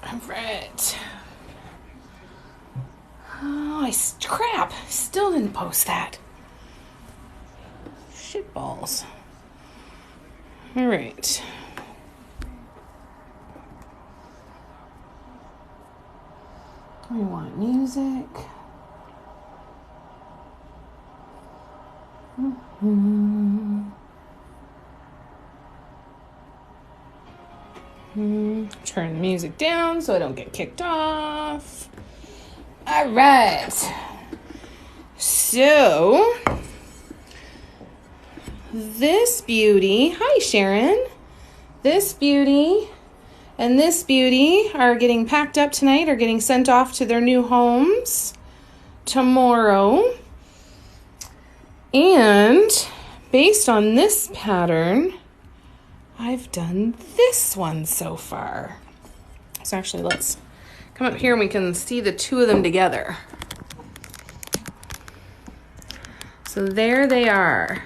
All right. Oh, crap. Still didn't post that. Shit balls. All right. We want music. Turn the music down so I don't get kicked off. All right. So, this beauty, hi Sharon. This beauty and this beauty are getting packed up tonight, are getting sent off to their new homes tomorrow. And based on this pattern, I've done this one so far. So actually, let's come up here and we can see the two of them together. So there they are.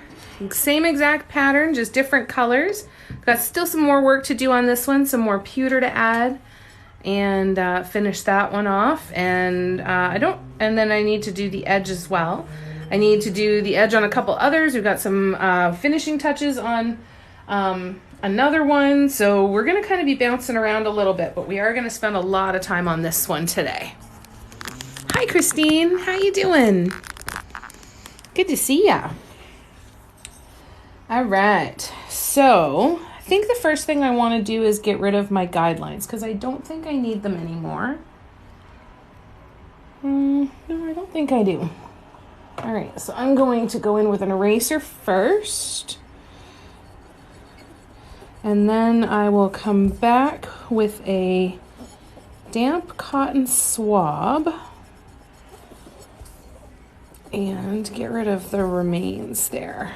Same exact pattern, just different colors. Got still some more work to do on this one, some more pewter to add and finish that one off. And and then I need to do the edge as well. I need to do the edge on a couple others. We've got some finishing touches on another one. So we're going to kind of be bouncing around a little bit, but we are going to spend a lot of time on this one today. Hi, Christine. How you doing? Good to see ya. All right. So I think the first thing I want to do is get rid of my guidelines because I don't think I need them anymore. No, I don't think I do. All right, so I'm going to go in with an eraser first. And then I will come back with a damp cotton swab and get rid of the remains there.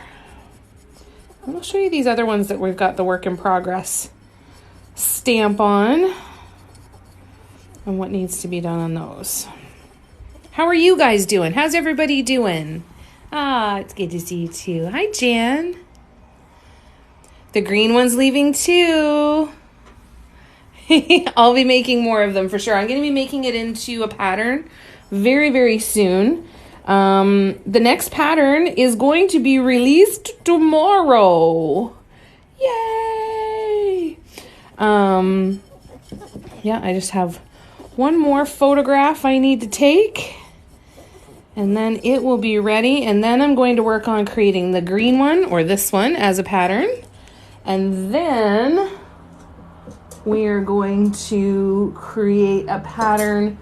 And I'll show you these other ones that we've got the work in progress stamp on and what needs to be done on those. How are you guys doing? How's everybody doing? It's good to see you too. Hi, Jan. The green one's leaving too. I'll be making more of them for sure. I'm going to be making it into a pattern very, very soon. The next pattern is going to be released tomorrow. Yay! Yeah, I just have one more photograph I need to take. And then it will be ready. And then I'm going to work on creating the green one or this one as a pattern. And then we are going to create a pattern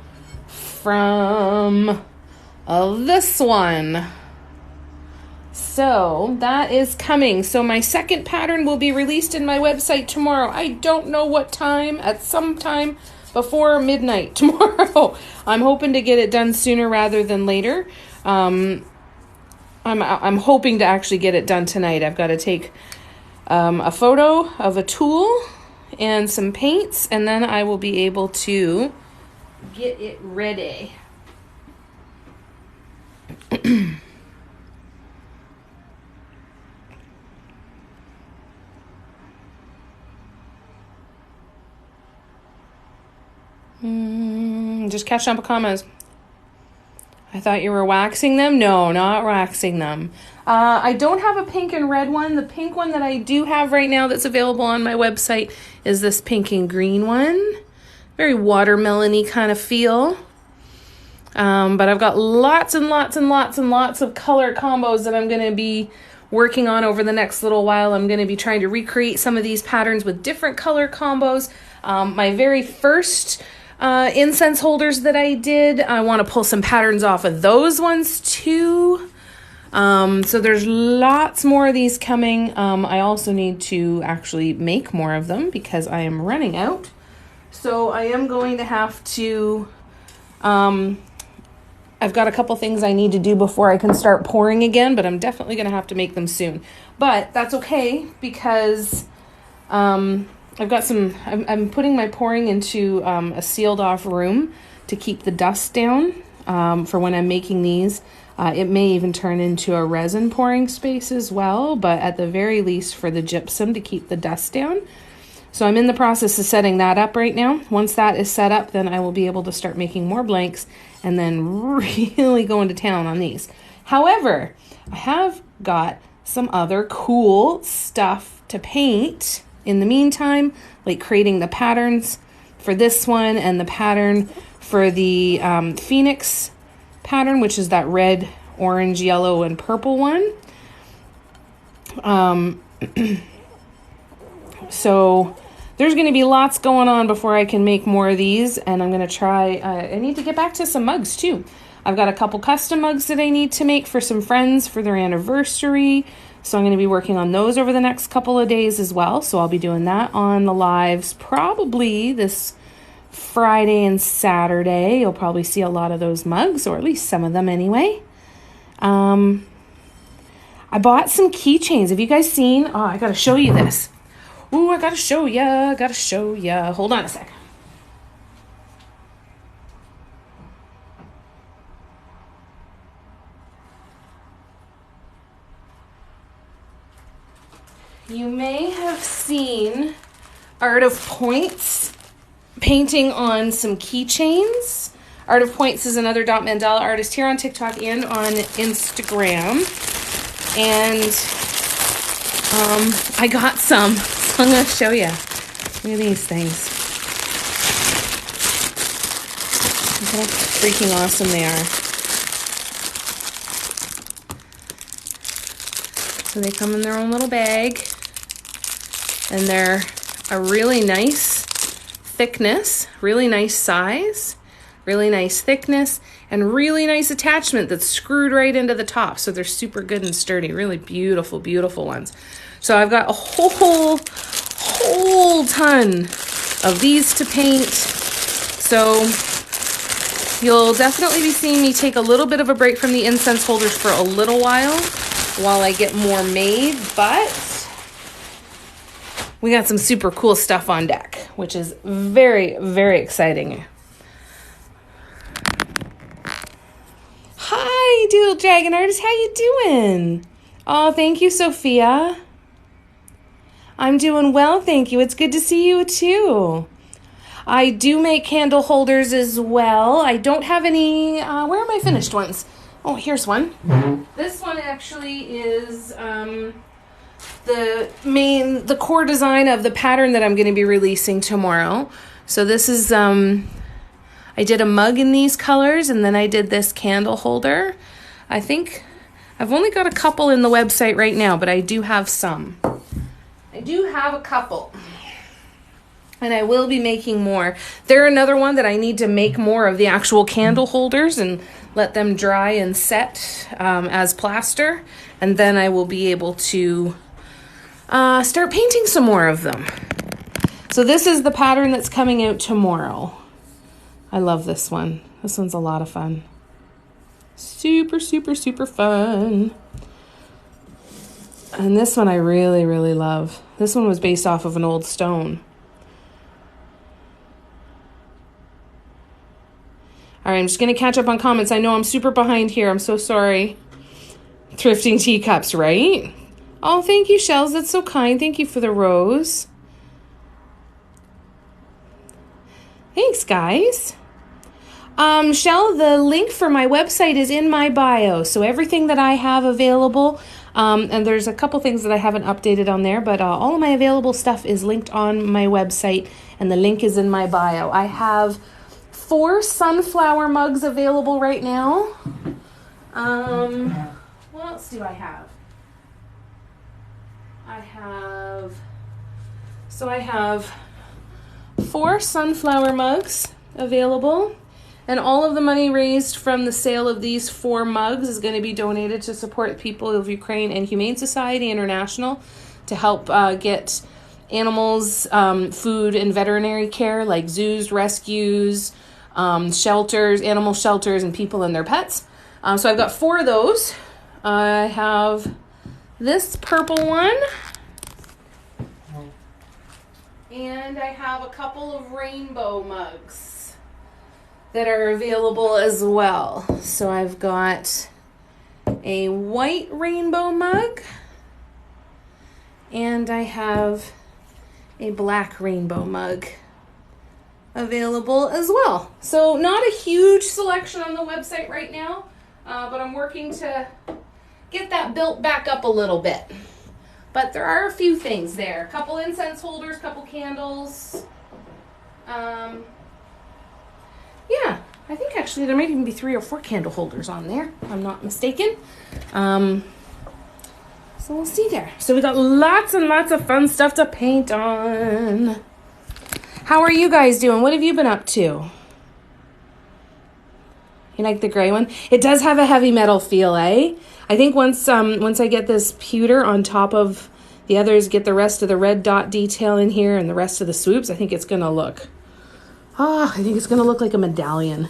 from this one. So that is coming. So my second pattern will be released in my website tomorrow. I don't know what time, at some time before midnight tomorrow. I'm hoping to get it done sooner rather than later. I'm hoping to actually get it done tonight. I've got to take a photo of a tool and some paints, and then I will be able to get it ready. Just catching up with comments. I thought you were waxing them. No, not waxing them. I don't have a pink and red one. The pink one that I do have right now that's available on my website is this pink and green one. Very watermelon-y kind of feel. But I've got lots and lots and lots and lots of color combos that I'm going to be working on over the next little while. I'm going to be trying to recreate some of these patterns with different color combos. My very first incense holders that I did, I want to pull some patterns off of those ones too. So there's lots more of these coming. I also need to actually make more of them because I am running out. So I am going to have to, I've got a couple things I need to do before I can start pouring again, but I'm definitely going to have to make them soon. But that's okay because I've got I'm putting my pouring into a sealed off room to keep the dust down for when I'm making these. It may even turn into a resin pouring space as well, but at the very least for the gypsum to keep the dust down. So I'm in the process of setting that up right now. Once that is set up, then I will be able to start making more blanks and then really go into town on these. However, I have got some other cool stuff to paint in the meantime, like creating the patterns for this one and the pattern for the Phoenix pattern, which is that red, orange, yellow, and purple one. So there's going to be lots going on before I can make more of these, and I'm going to try, I need to get back to some mugs too. I've got a couple custom mugs that I need to make for some friends for their anniversary, so I'm going to be working on those over the next couple of days as well, so I'll be doing that on the lives probably this Friday and Saturday. You'll probably see a lot of those mugs, or at least some of them anyway. I bought some keychains. Have you guys seen? Oh, I got to show you this. Ooh, I gotta show ya. Hold on a sec. You may have seen Art of Points painting on some keychains. Art of Points is another dot mandala artist here on TikTok and on Instagram. And I got some. I'm going to show you. Look at these things. Look how freaking awesome they are. So they come in their own little bag. And they're a really nice thickness, really nice size, really nice thickness, and really nice attachment that's screwed right into the top. So they're super good and sturdy. Really beautiful, beautiful ones. So I've got a whole ton of these to paint. So you'll definitely be seeing me take a little bit of a break from the incense holders for a little while I get more made, but we got some super cool stuff on deck, which is very, very exciting. Hi, Doodle Dragon Artist, how you doing? Oh, thank you, Sophia. I'm doing well, thank you. It's good to see you too. I do make candle holders as well. I don't have any, where are my finished ones? Oh, here's one. This one actually is the core design of the pattern that I'm going to be releasing tomorrow. So this is, I did a mug in these colors, and then I did this candle holder. I think I've only got a couple in the website right now, but I do have some. I do have a couple, and I will be making more. They're another one that I need to make more of the actual candle holders and let them dry and set as plaster, and then I will be able to start painting some more of them. So this is the pattern that's coming out tomorrow. I love this one. This one's a lot of fun. Super, super, super fun. And this one I really, really love. This one was based off of an old stone. All right, I'm just going to catch up on comments. I know I'm super behind here. I'm so sorry. Thrifting teacups, right? Oh, thank you, Shells. That's so kind. Thank you for the rose. Thanks, guys. Shell, the link for my website is in my bio. So everything that I have available, and there's a couple things that I haven't updated on there, but all of my available stuff is linked on my website, and the link is in my bio. I have 4 sunflower mugs available right now. What else do I have? I have 4 sunflower mugs available, and all of the money raised from the sale of these 4 mugs is going to be donated to support people of Ukraine and Humane Society International to help get animals food and veterinary care, like zoos, rescues, shelters, animal shelters, and people and their pets. So I've got 4 of those. I have this purple one, and I have a couple of rainbow mugs. that are available as well. So I've got a white rainbow mug, and I have a black rainbow mug available as well. So not a huge selection on the website right now, but I'm working to get that built back up a little bit. But there are a few things there. A couple incense holders, couple candles. Yeah, I think actually there might even be 3 or 4 candle holders on there, if I'm not mistaken. So we'll see there. So we got lots and lots of fun stuff to paint on. How are you guys doing? What have you been up to? You like the gray one? It does have a heavy metal feel, eh? I think once I get this pewter on top of the others, get the rest of the red dot detail in here and the rest of the swoops, I think it's going to look... I think it's going to look like a medallion.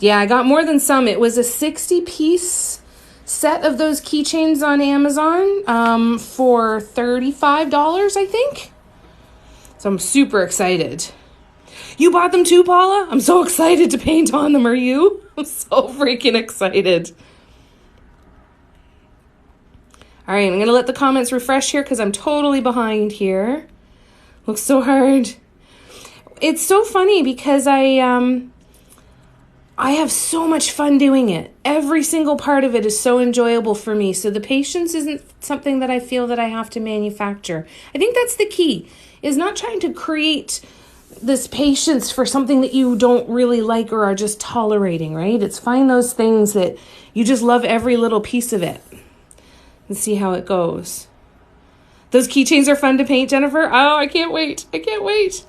Yeah, I got more than some. It was a 60-piece set of those keychains on Amazon for $35, I think. So I'm super excited. You bought them too, Paula? I'm so excited to paint on them. Are you? I'm so freaking excited. All right, I'm going to let the comments refresh here because I'm totally behind here. Looks so hard. It's so funny because I have so much fun doing it. Every single part of it is so enjoyable for me. So the patience isn't something that I feel that I have to manufacture. I think that's the key, is not trying to create this patience for something that you don't really like or are just tolerating, right? It's find those things that you just love every little piece of it and see how it goes. Those keychains are fun to paint, Jennifer. Oh, I can't wait. I can't wait.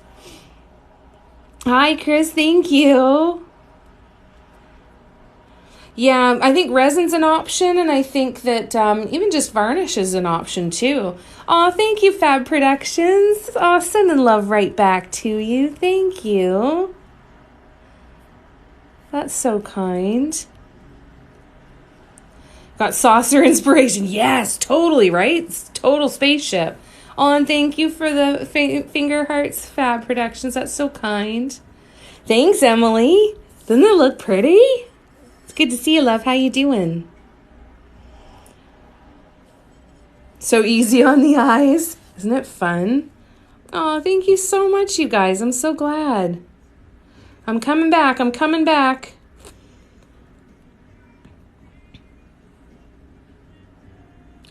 Hi, Chris. Thank you. Yeah, I think resin's an option, and I think that even just varnish is an option too. Oh, thank you, Fab Productions. Oh, sending love right back to you. Thank you. That's so kind. Got saucer inspiration. Yes, totally, right? It's total spaceship. Oh, and thank you for the finger hearts, Fab Productions. That's so kind. Thanks, Emily. Doesn't it look pretty? It's good to see you, love. How you doing? So easy on the eyes. Isn't it fun? Oh, thank you so much, you guys. I'm so glad. I'm coming back. I'm coming back.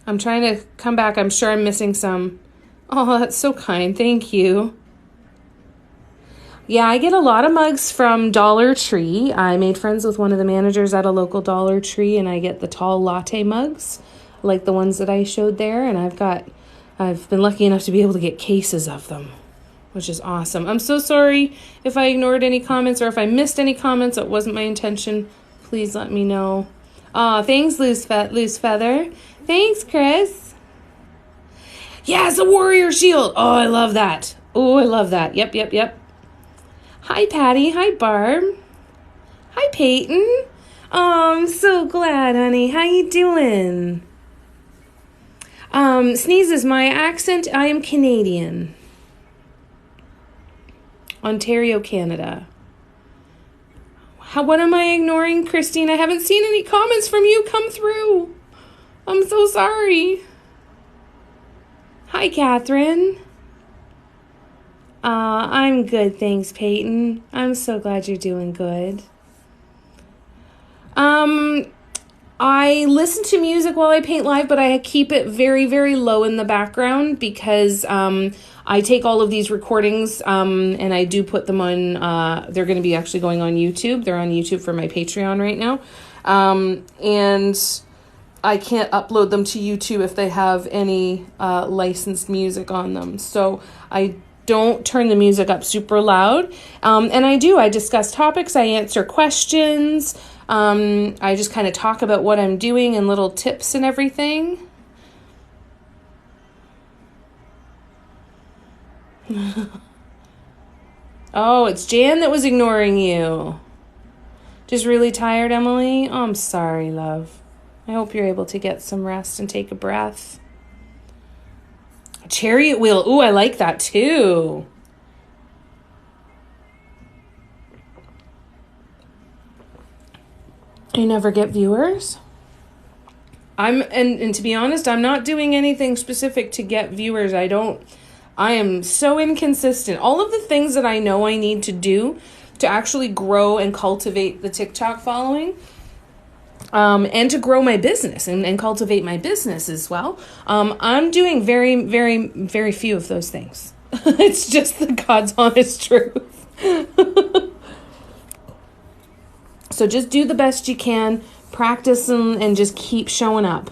I'm trying to come back. I'm sure I'm missing some. Oh, that's so kind. Thank you. Yeah, I get a lot of mugs from Dollar Tree. I made friends with one of the managers at a local Dollar Tree, and I get the tall latte mugs, like the ones that I showed there. And I've been lucky enough to be able to get cases of them, which is awesome. I'm so sorry if I ignored any comments or if I missed any comments. It wasn't my intention. Please let me know. Thanks, Loose Feather. Thanks, Chris. Yes, a warrior shield. Oh, I love that. Oh, I love that. Yep. Hi, Patty. Hi, Barb. Hi, Peyton. Oh, I'm so glad, honey. How you doing? Sneezes, my accent, I am Canadian. Ontario, Canada. What am I ignoring, Christine? I haven't seen any comments from you come through. I'm so sorry. Hi, Catherine. I'm good, thanks, Peyton. I'm so glad you're doing good. I listen to music while I paint live, but I keep it very, very low in the background because I take all of these recordings and I do put them on, they're going to be actually going on YouTube. They're on YouTube for my Patreon right now. And I can't upload them to YouTube if they have any licensed music on them. So I don't turn the music up super loud. And I discuss topics, I answer questions. I just kind of talk about what I'm doing and little tips and everything. Oh, it's Jan that was ignoring you. Just really tired, Emily? Oh, I'm sorry, love. I hope you're able to get some rest and take a breath. A chariot wheel. Ooh, I like that too. You never get viewers? And to be honest, I'm not doing anything specific to get viewers. I am so inconsistent. All of the things that I know I need to do to actually grow and cultivate the TikTok following, and to grow my business and cultivate my business as well. I'm doing very, very, very few of those things. It's just the God's honest truth. So just do the best you can, practice and just keep showing up.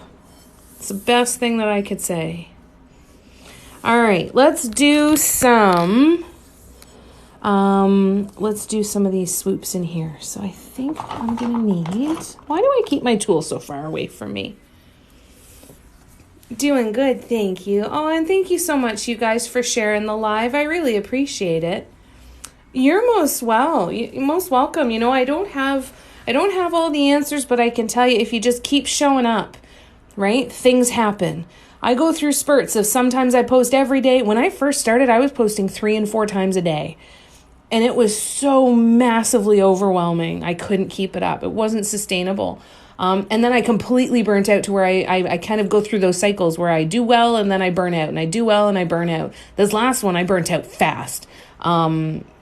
It's the best thing that I could say. All right, let's do some of these swoops in here. So I think I'm gonna need, why do I keep my tool so far away from me? Doing good, thank you. Oh, and thank you so much, you guys, for sharing the live. I really appreciate it. You're most welcome. You know, I don't have all the answers, but I can tell you, if you just keep showing up, right? Things happen. I go through spurts of sometimes I post every day. When I first started, I was posting 3 and 4 times a day. And it was so massively overwhelming. I couldn't keep it up. It wasn't sustainable. And then I completely burnt out to where I kind of go through those cycles where I do well and then I burn out, and I do well and I burn out. This last one, I burnt out fast.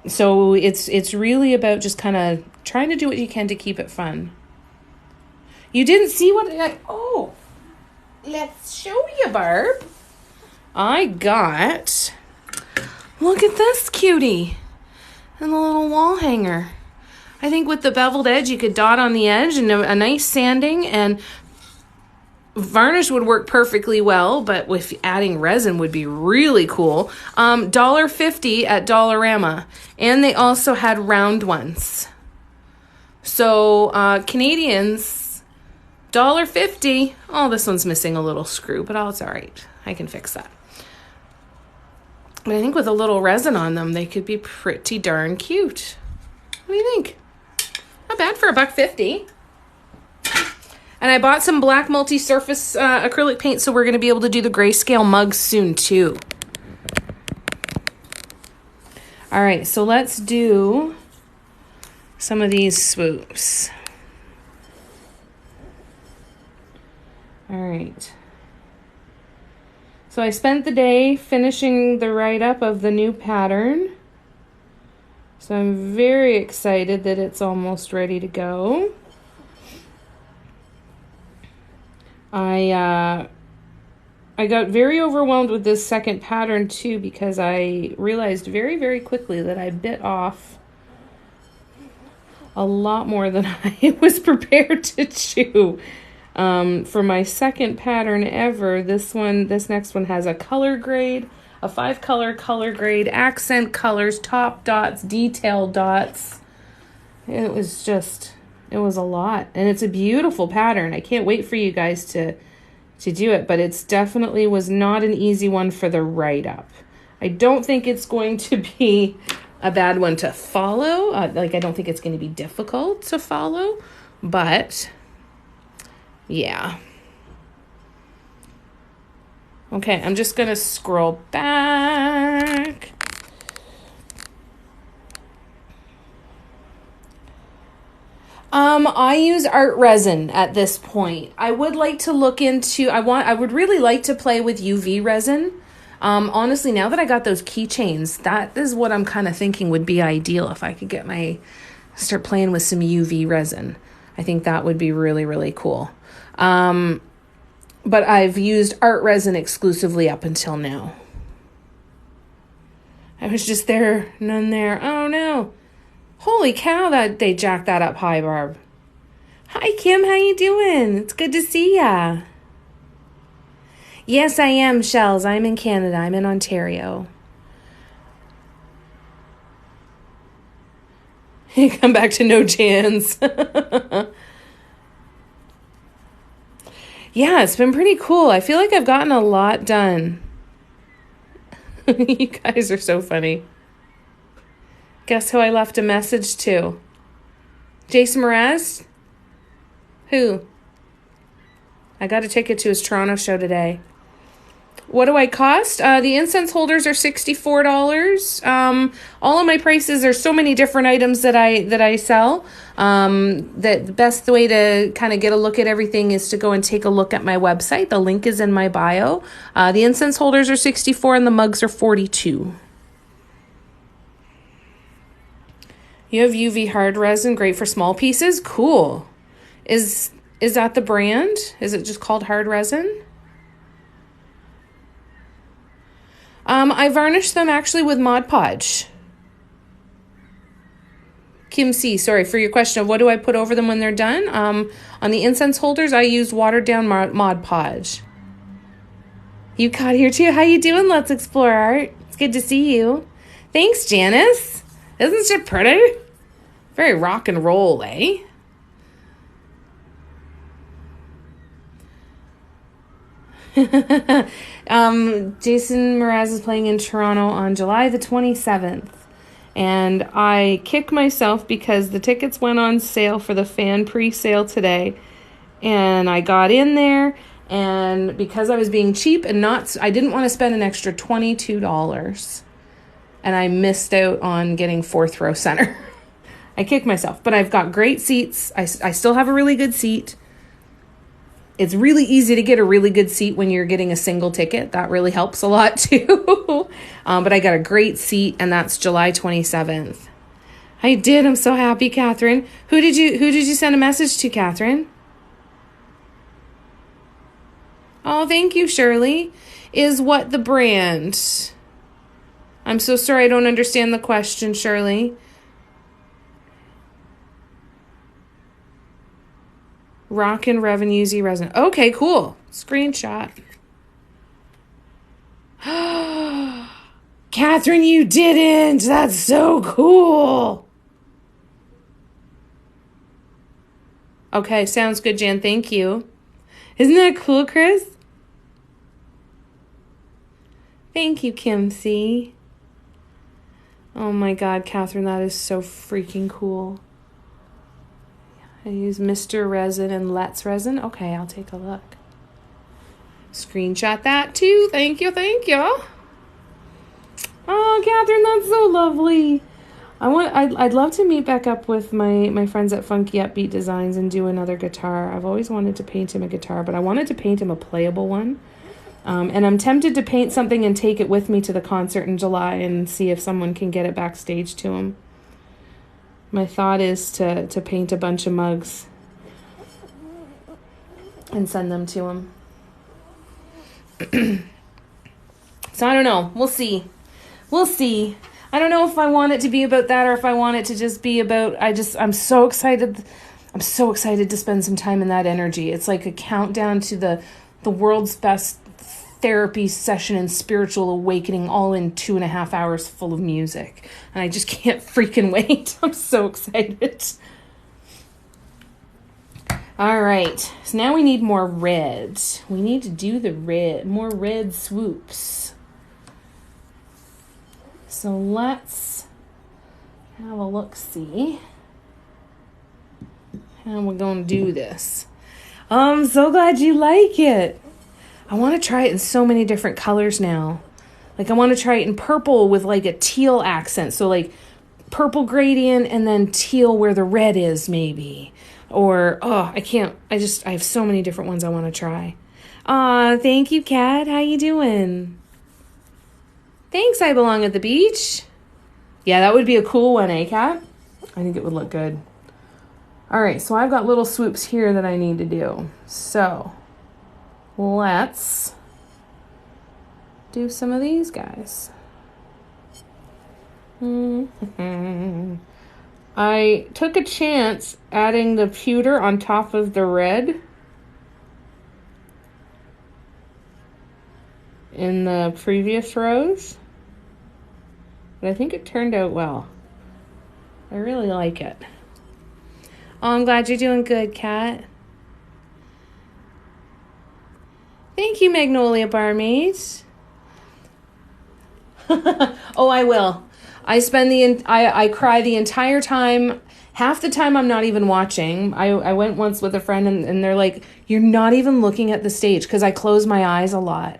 So it's really about just kind of trying to do what you can to keep it fun. You didn't see what let's show you, Barb. Look at this cutie. And the little wall hanger. I think with the beveled edge, you could dot on the edge and a nice sanding, and varnish would work perfectly well, but with adding resin would be really cool. $1.50 at Dollarama. And they also had round ones. So Canadians, $1.50. Oh, this one's missing a little screw, but it's all right. I can fix that. But I think with a little resin on them, they could be pretty darn cute. What do you think? Not bad for $1.50. And I bought some black multi-surface acrylic paint, so we're going to be able to do the grayscale mugs soon, too. All right, so let's do some of these swoops. All right. So I spent the day finishing the write-up of the new pattern. So I'm very excited that it's almost ready to go. I got very overwhelmed with this second pattern too, because I realized very, very quickly that I bit off a lot more than I was prepared to chew. For my second pattern ever, this next one has a color grade, a 5-color color grade, accent colors, top dots, detail dots. It was a lot, and it's a beautiful pattern. I can't wait for you guys to do it, but it's definitely was not an easy one for the write-up. I don't think it's going to be a bad one to follow. I don't think it's going to be difficult to follow, but yeah. Okay, I'm just going to scroll back. I use art resin at this point. I would like to look into, I would really like to play with UV resin. Honestly, now that I got those keychains, that is what I'm kind of thinking would be ideal if I could start playing with some UV resin. I think that would be really, really cool. But I've used art resin exclusively up until now. I was just there, none there. Oh no. Holy cow, that they jacked that up high, Barb. Hi, Kim, how you doing? It's good to see ya. Yes, I am, Shells. I'm in Canada. I'm in Ontario. Come back to no chance. Yeah, it's been pretty cool. I feel like I've gotten a lot done. You guys are so funny. Guess who I left a message to? Jason Mraz? Who? I got a ticket to his Toronto show today. What do I cost? The incense holders are $64. All of my prices are so many different items that I sell. That the best way to kind of get a look at everything is to go and take a look at my website. The link is in my bio. The incense holders are $64 and the mugs are $42. You have UV hard resin, great for small pieces. Cool. Is that the brand? Is it just called hard resin? I varnish them actually with Mod Podge. Kim C, sorry for your question of what do I put over them when they're done. On the incense holders, I use watered down Mod Podge. You caught here too. How you doing? Let's explore art. It's good to see you. Thanks, Janice. Isn't she pretty? Very rock and roll, eh? Jason Mraz is playing in Toronto on July the 27th. And I kick myself because the tickets went on sale for the fan pre-sale today. And I got in there, and because I was being cheap and I didn't want to spend an extra $22. And I missed out on getting fourth row center. I kicked myself, but I've got great seats. I still have a really good seat. It's really easy to get a really good seat when you're getting a single ticket. That really helps a lot too. But I got a great seat, and that's July 27th. I did. I'm so happy, Catherine. Who did you send a message to, Catherine? Oh, thank you, Shirley. Is what the brand? I'm so sorry, I don't understand the question, Shirley. Rockin' Revenue Z Resin. Okay, cool. Screenshot. Catherine, you didn't. That's so cool. Okay, sounds good, Jan. Thank you. Isn't that cool, Chris? Thank you, Kim C. Oh my God, Catherine, that is so freaking cool. I use Mr. Resin and Let's Resin. Okay, I'll take a look. Screenshot that too. Thank you, thank you. Oh, Catherine, that's so lovely. I'd love to meet back up with my friends at Funky Upbeat Designs and do another guitar. I've always wanted to paint him a guitar, but I wanted to paint him a playable one. And I'm tempted to paint something and take it with me to the concert in July and see if someone can get it backstage to him. My thought is to paint a bunch of mugs and send them to him. So I don't know. We'll see. I don't know if I want it to be about that or if I want it to just be about, I'm so excited. I'm so excited to spend some time in that energy. It's like a countdown to the world's best therapy session and spiritual awakening, all in 2.5 hours full of music. And I just can't freaking wait. I'm so excited. All right. So now we need more red. We need to do more red swoops. So let's have a look-see how we're going to do this. I'm so glad you like it. I want to try it in so many different colors now. Like I want to try it in purple with like a teal accent. So like purple gradient and then teal where the red is maybe. Or, I have so many different ones I want to try. Aw, thank you, Kat. How you doing? Thanks, I belong at the beach. Yeah, that would be a cool one, eh, Kat? I think it would look good. All right, so I've got little swoops here that I need to do. So let's do some of these guys. I took a chance adding the pewter on top of the red in the previous rows, but I think it turned out well. I really like it. Oh, I'm glad you're doing good, Kat. Thank you, Magnolia Barmaids. Oh, I will. I cry the entire time. Half the time I'm not even watching. I went once with a friend and they're like, you're not even looking at the stage, because I close my eyes a lot.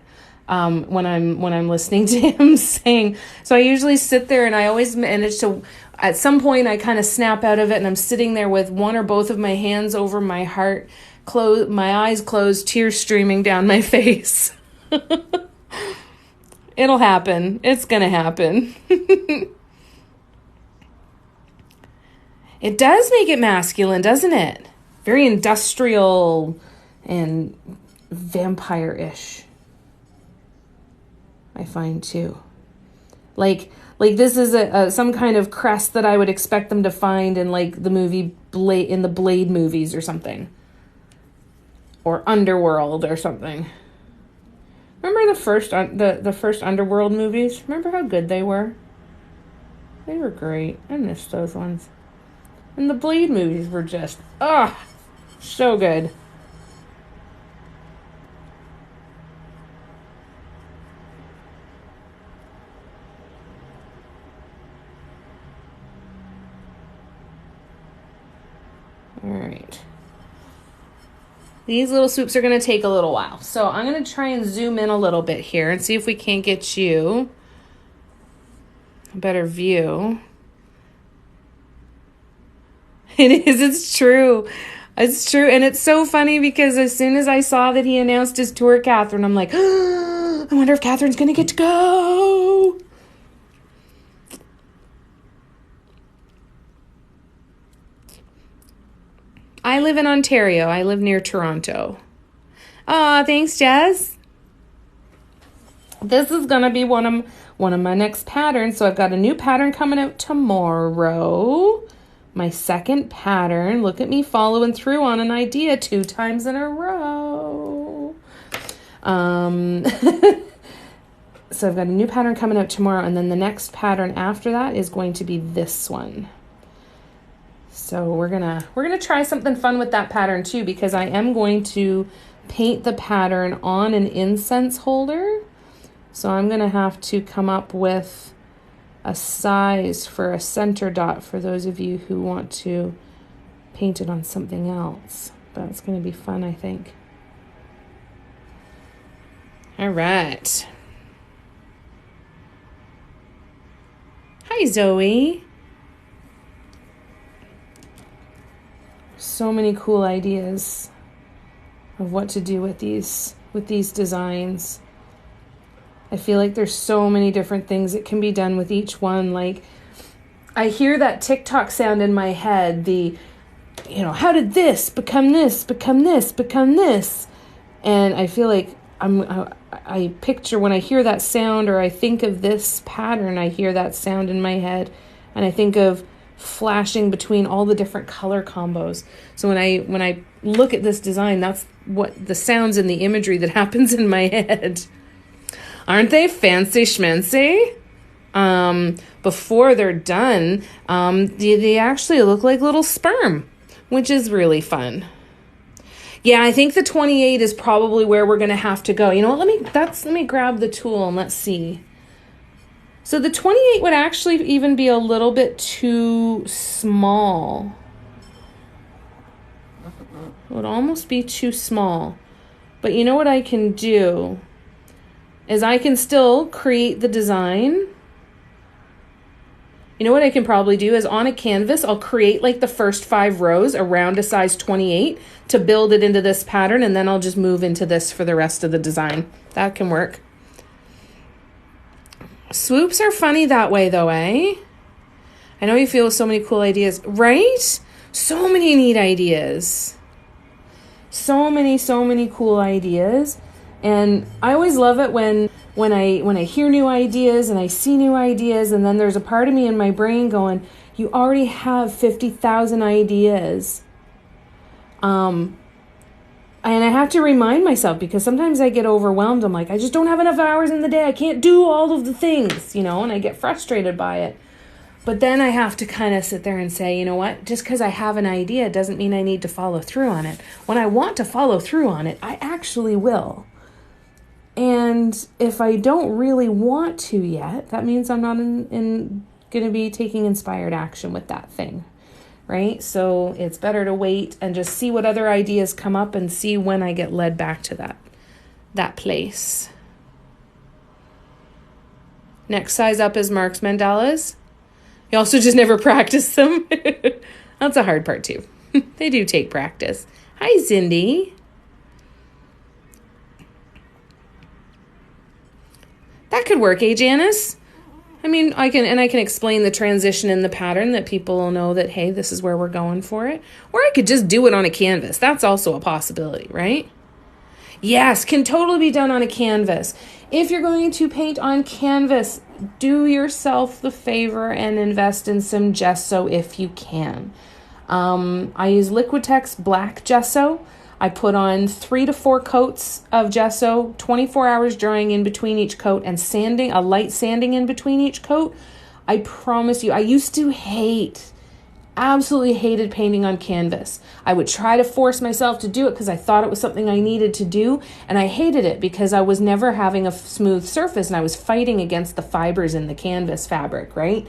when I'm listening to him sing. So I usually sit there and I always manage to, at some point I kind of snap out of it and I'm sitting there with one or both of my hands over my heart, my eyes closed, tears streaming down my face. It'll happen. It's gonna happen. It does make it masculine, doesn't it? Very industrial and vampire-ish, I find too. Like this is some kind of crest that I would expect them to find in like the movie in the Blade movies or something, or Underworld or something. Remember the first Underworld movies? Remember how good they were? They were great. I missed those ones. And the Blade movies were just, so good. All right. These little swoops are going to take a little while. So I'm going to try and zoom in a little bit here and see if we can't get you a better view. It is. It's true. It's true. And it's so funny because as soon as I saw that he announced his tour, Catherine, I'm like, I wonder if Catherine's going to get to go. I live in Ontario. I live near Toronto. Aw, thanks, Jess. This is going to be one of my next patterns. So I've got a new pattern coming out tomorrow. My second pattern. Look at me following through on an idea 2 times in a row. So I've got a new pattern coming out tomorrow, and then the next pattern after that is going to be this one. So we're gonna try something fun with that pattern too, because I am going to paint the pattern on an incense holder. So I'm gonna have to come up with a size for a center dot for those of you who want to paint it on something else. But it's gonna be fun, I think. All right. Hi, Zoe. So many cool ideas of what to do with these designs. I feel like there's so many different things that can be done with each one. Like, I hear that TikTok sound in my head, how did this become this, become this, become this? And I feel like I picture when I hear that sound, or I think of this pattern, I hear that sound in my head, and I think of flashing between all the different color combos. So when I look at this design, that's what the sounds and the imagery that happens in my head. Aren't they fancy schmancy? Before they're done, they actually look like little sperm, which is really fun. Yeah, I think the 28 is probably where we're going to have to go. You know what? Let me grab the tool and let's see. So the 28 would actually even be a little bit too small. It would almost be too small. But you know what I can do is I can still create the design. You know what I can probably do is on a canvas, I'll create like the first 5 rows around a size 28 to build it into this pattern, and then I'll just move into this for the rest of the design. That can work. Swoops are funny that way though, eh? I know you feel so many cool ideas, right? So many neat ideas. So many cool ideas. And I always love it when I hear new ideas and I see new ideas, and then there's a part of me in my brain going, you already have 50,000 ideas. And I have to remind myself, because sometimes I get overwhelmed. I'm like, I just don't have enough hours in the day. I can't do all of the things, and I get frustrated by it. But then I have to kind of sit there and say, you know what? Just because I have an idea doesn't mean I need to follow through on it. When I want to follow through on it, I actually will. And if I don't really want to yet, that means I'm not going to be taking inspired action with that thing. Right? So it's better to wait and just see what other ideas come up and see when I get led back to that place. Next size up is Mark's mandalas. You also just never practice them. That's a hard part too. They do take practice. Hi, Cindy. That could work, eh, Janice? I mean, I can explain the transition in the pattern that people will know that, hey, this is where we're going for it. Or I could just do it on a canvas. That's also a possibility, right? Yes, can totally be done on a canvas. If you're going to paint on canvas, do yourself the favor and invest in some gesso if you can. I use Liquitex black gesso. I put on 3 to 4 coats of gesso, 24 hours drying in between each coat, and sanding, a light sanding in between each coat. I promise you, I used to absolutely hated painting on canvas. I would try to force myself to do it because I thought it was something I needed to do, and I hated it because I was never having a smooth surface and I was fighting against the fibers in the canvas fabric, right?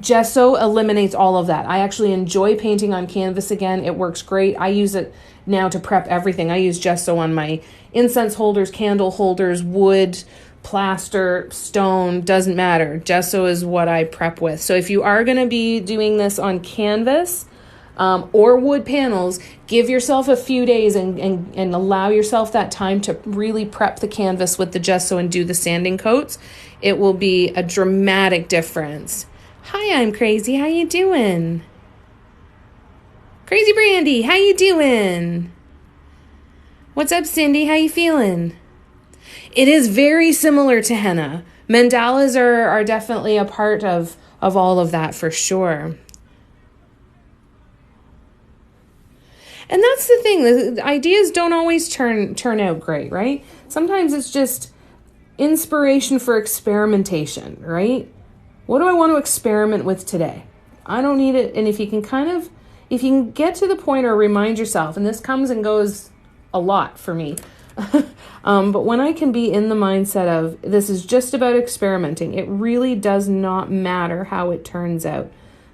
Gesso eliminates all of that. I actually enjoy painting on canvas again. It works great. I use it now to prep everything. I use gesso on my incense holders, candle holders, wood, plaster, stone, doesn't matter. Gesso is what I prep with. So if you are going to be doing this on canvas or wood panels, give yourself a few days and allow yourself that time to really prep the canvas with the gesso and do the sanding coats. It will be a dramatic difference. Hi, I'm Crazy. How you doing? Crazy Brandy, how you doing? What's up, Cindy? How you feeling? It is very similar to henna. Mandalas are definitely a part of all of that for sure. And that's the thing. The ideas don't always turn out great, right? Sometimes it's just inspiration for experimentation, right? What do I want to experiment with today? I don't need it. And if you can get to the point or remind yourself, and this comes and goes a lot for me, but when I can be in the mindset of this is just about experimenting, it really does not matter how it turns out.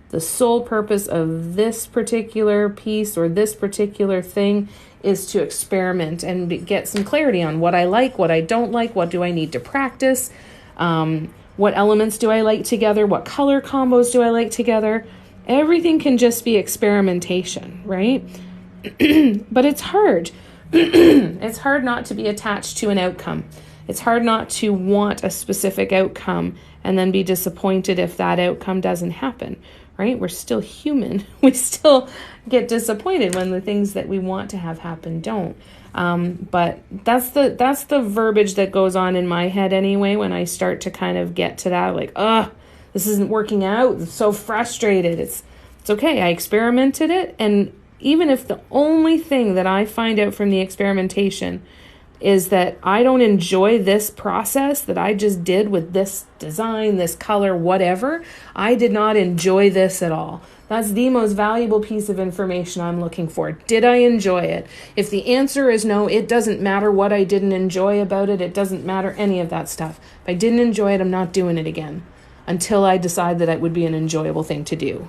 The sole purpose of this particular piece or this particular thing is to experiment and get some clarity on what I like, what I don't like, what do I need to practice, what elements do I like together? What color combos do I like together? Everything can just be experimentation, right? But it's hard. It's hard not to be attached to an outcome. It's hard not to want a specific outcome and then be disappointed if that outcome doesn't happen, right? We're still human. We still get disappointed when the things that we want to have happen don't. But that's the verbiage that goes on in my head anyway when I start to kind of get to that, like, this isn't working out. I'm so frustrated. It's okay. I experimented it, and even if the only thing that I find out from the experimentation is that I don't enjoy this process that I just did with this design, this color, whatever, I did not enjoy this at all. That's the most valuable piece of information I'm looking for. Did I enjoy it? If the answer is no, it doesn't matter what I didn't enjoy about it. It doesn't matter any of that stuff. If I didn't enjoy it, I'm not doing it again until I decide that it would be an enjoyable thing to do.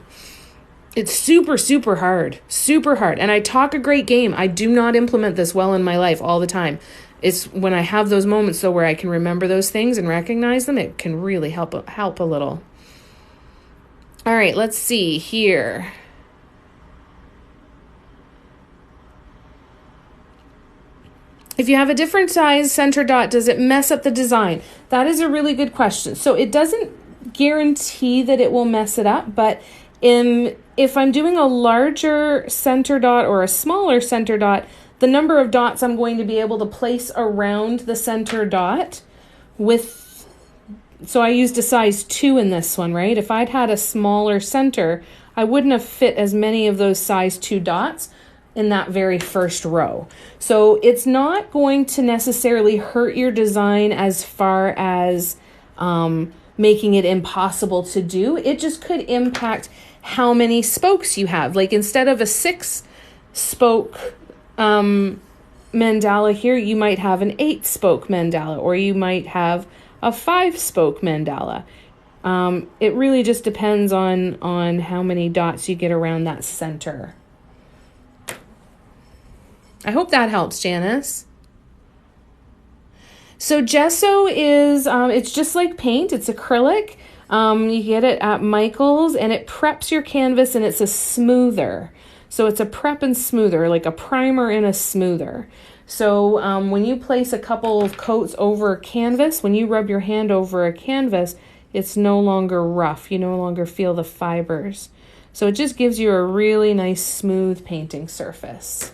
It's super, super hard. Super hard. And I talk a great game. I do not implement this well in my life all the time. It's when I have those moments, though, where I can remember those things and recognize them, it can really help a little. All right, let's see here. If you have a different size center dot, does it mess up the design? That is a really good question. So it doesn't guarantee that it will mess it up, but if I'm doing a larger center dot or a smaller center dot, the number of dots I'm going to be able to place around the center dot so I used a size 2 in this one, right? If I'd had a smaller center, I wouldn't have fit as many of those size 2 dots in that very first row. So it's not going to necessarily hurt your design as far as making it impossible to do. It just could impact how many spokes you have. Like instead of a 6-spoke mandala here, you might have an 8-spoke mandala, or you might have a 5-spoke mandala. It really just depends on how many dots you get around that center. I hope that helps, Janice. So gesso is, it's just like paint. It's acrylic. You get it at Michael's, and it preps your canvas, and it's a smoother. So it's a prep and smoother, like a primer and a smoother. So when you place a couple of coats over a canvas, when you rub your hand over a canvas, it's no longer rough. You no longer feel the fibers. So it just gives you a really nice smooth painting surface.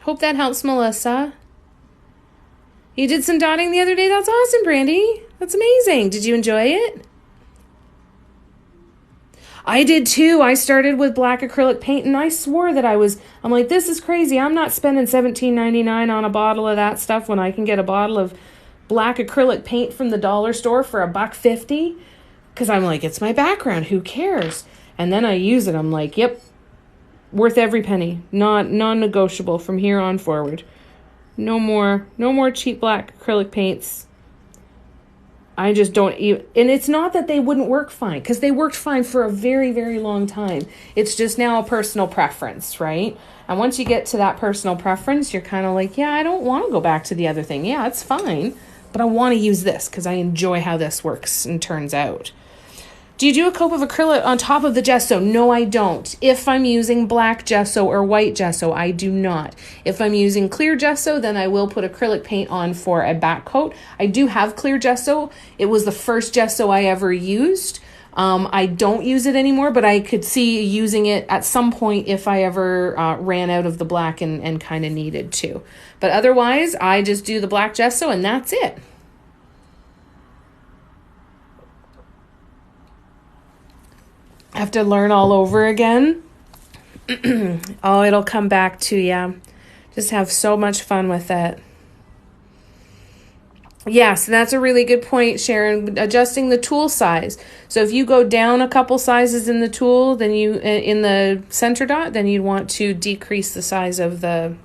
Hope that helps, Melissa. You did some dotting the other day? That's awesome, Brandy. That's amazing. Did you enjoy it? I did too. I started with black acrylic paint, and I swore that I'm like, this is crazy. I'm not spending $17.99 on a bottle of that stuff when I can get a bottle of black acrylic paint from the dollar store for $1.50. Because I'm like, it's my background. Who cares? And then I use it. I'm like, yep, worth every penny. Non-negotiable from here on forward. No more cheap black acrylic paints. I just don't even, and it's not that they wouldn't work fine, because they worked fine for a very, very long time. It's just now a personal preference, right? And once you get to that personal preference, you're kind of like, yeah, I don't want to go back to the other thing. Yeah, it's fine, but I want to use this because I enjoy how this works and turns out. Do you do a coat of acrylic on top of the gesso? No, I don't. If I'm using black gesso or white gesso, I do not. If I'm using clear gesso, then I will put acrylic paint on for a back coat. I do have clear gesso. It was the first gesso I ever used. I don't use it anymore, but I could see using it at some point if I ever ran out of the black and kind of needed to. But otherwise, I just do the black gesso and that's it. Have to learn all over again. Oh, it'll come back to you. Just have so much fun with it. Yes, that's a really good point, Sharon. Adjusting the tool size. So if you go down a couple sizes in the tool, then you in the center dot, then you'd want to decrease the size of the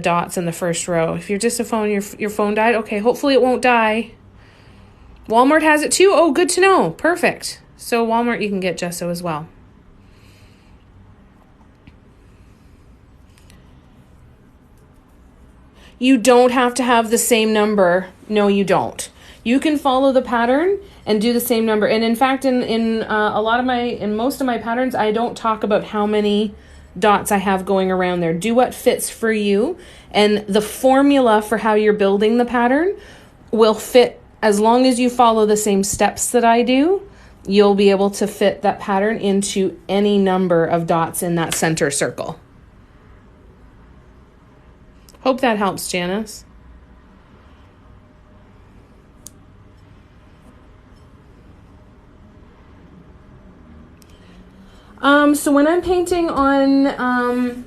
dots in the first row. If you're just a phone, your phone died. Okay, hopefully it won't die. Walmart has it too. Oh, good to know. Perfect. So Walmart, you can get gesso as well. You don't have to have the same number. No, you don't. You can follow the pattern and do the same number. And in fact, in most of my patterns, I don't talk about how many dots I have going around there. Do what fits for you. And the formula for how you're building the pattern will fit as long as you follow the same steps that I do. You'll be able to fit that pattern into any number of dots in that center circle. Hope that helps, Janice. So when I'm painting on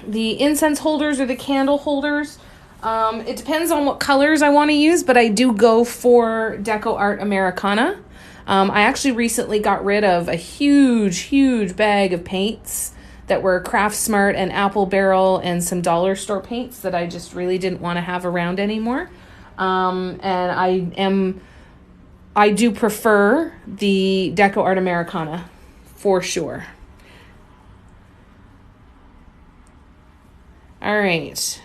the incense holders or the candle holders, it depends on what colors I want to use, but I do go for Deco Art Americana. I actually recently got rid of a huge bag of paints that were Craft Smart and Apple Barrel and some dollar store paints that I just really didn't want to have around anymore. And I do prefer the Deco Art Americana for sure. All right.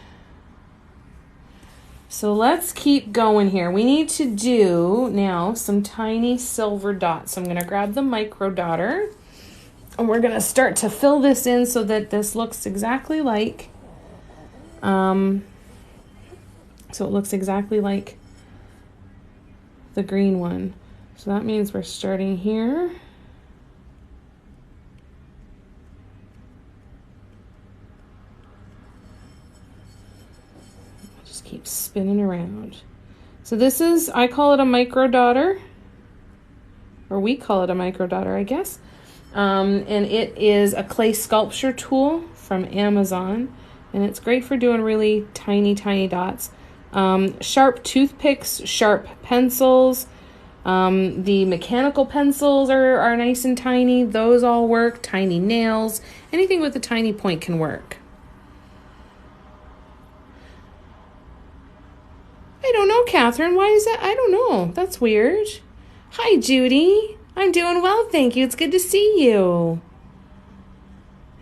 So let's keep going here. We need to do now some tiny silver dots. So I'm going to grab the micro dotter and we're going to start to fill this in so that this looks exactly like, so it looks exactly like the green one. So that means we're starting here. Keep spinning around. So this is, I call it a micro dotter, or we call it a micro dotter, I guess. And it is a clay sculpture tool from Amazon, and it's great for doing really tiny dots. Sharp toothpicks, sharp pencils, the mechanical pencils are nice and tiny. Those all work. Tiny nails, anything with a tiny point can work. I don't know, Catherine. Why is that? I don't know. That's weird. Hi, Judy. I'm doing well, thank you. It's good to see you.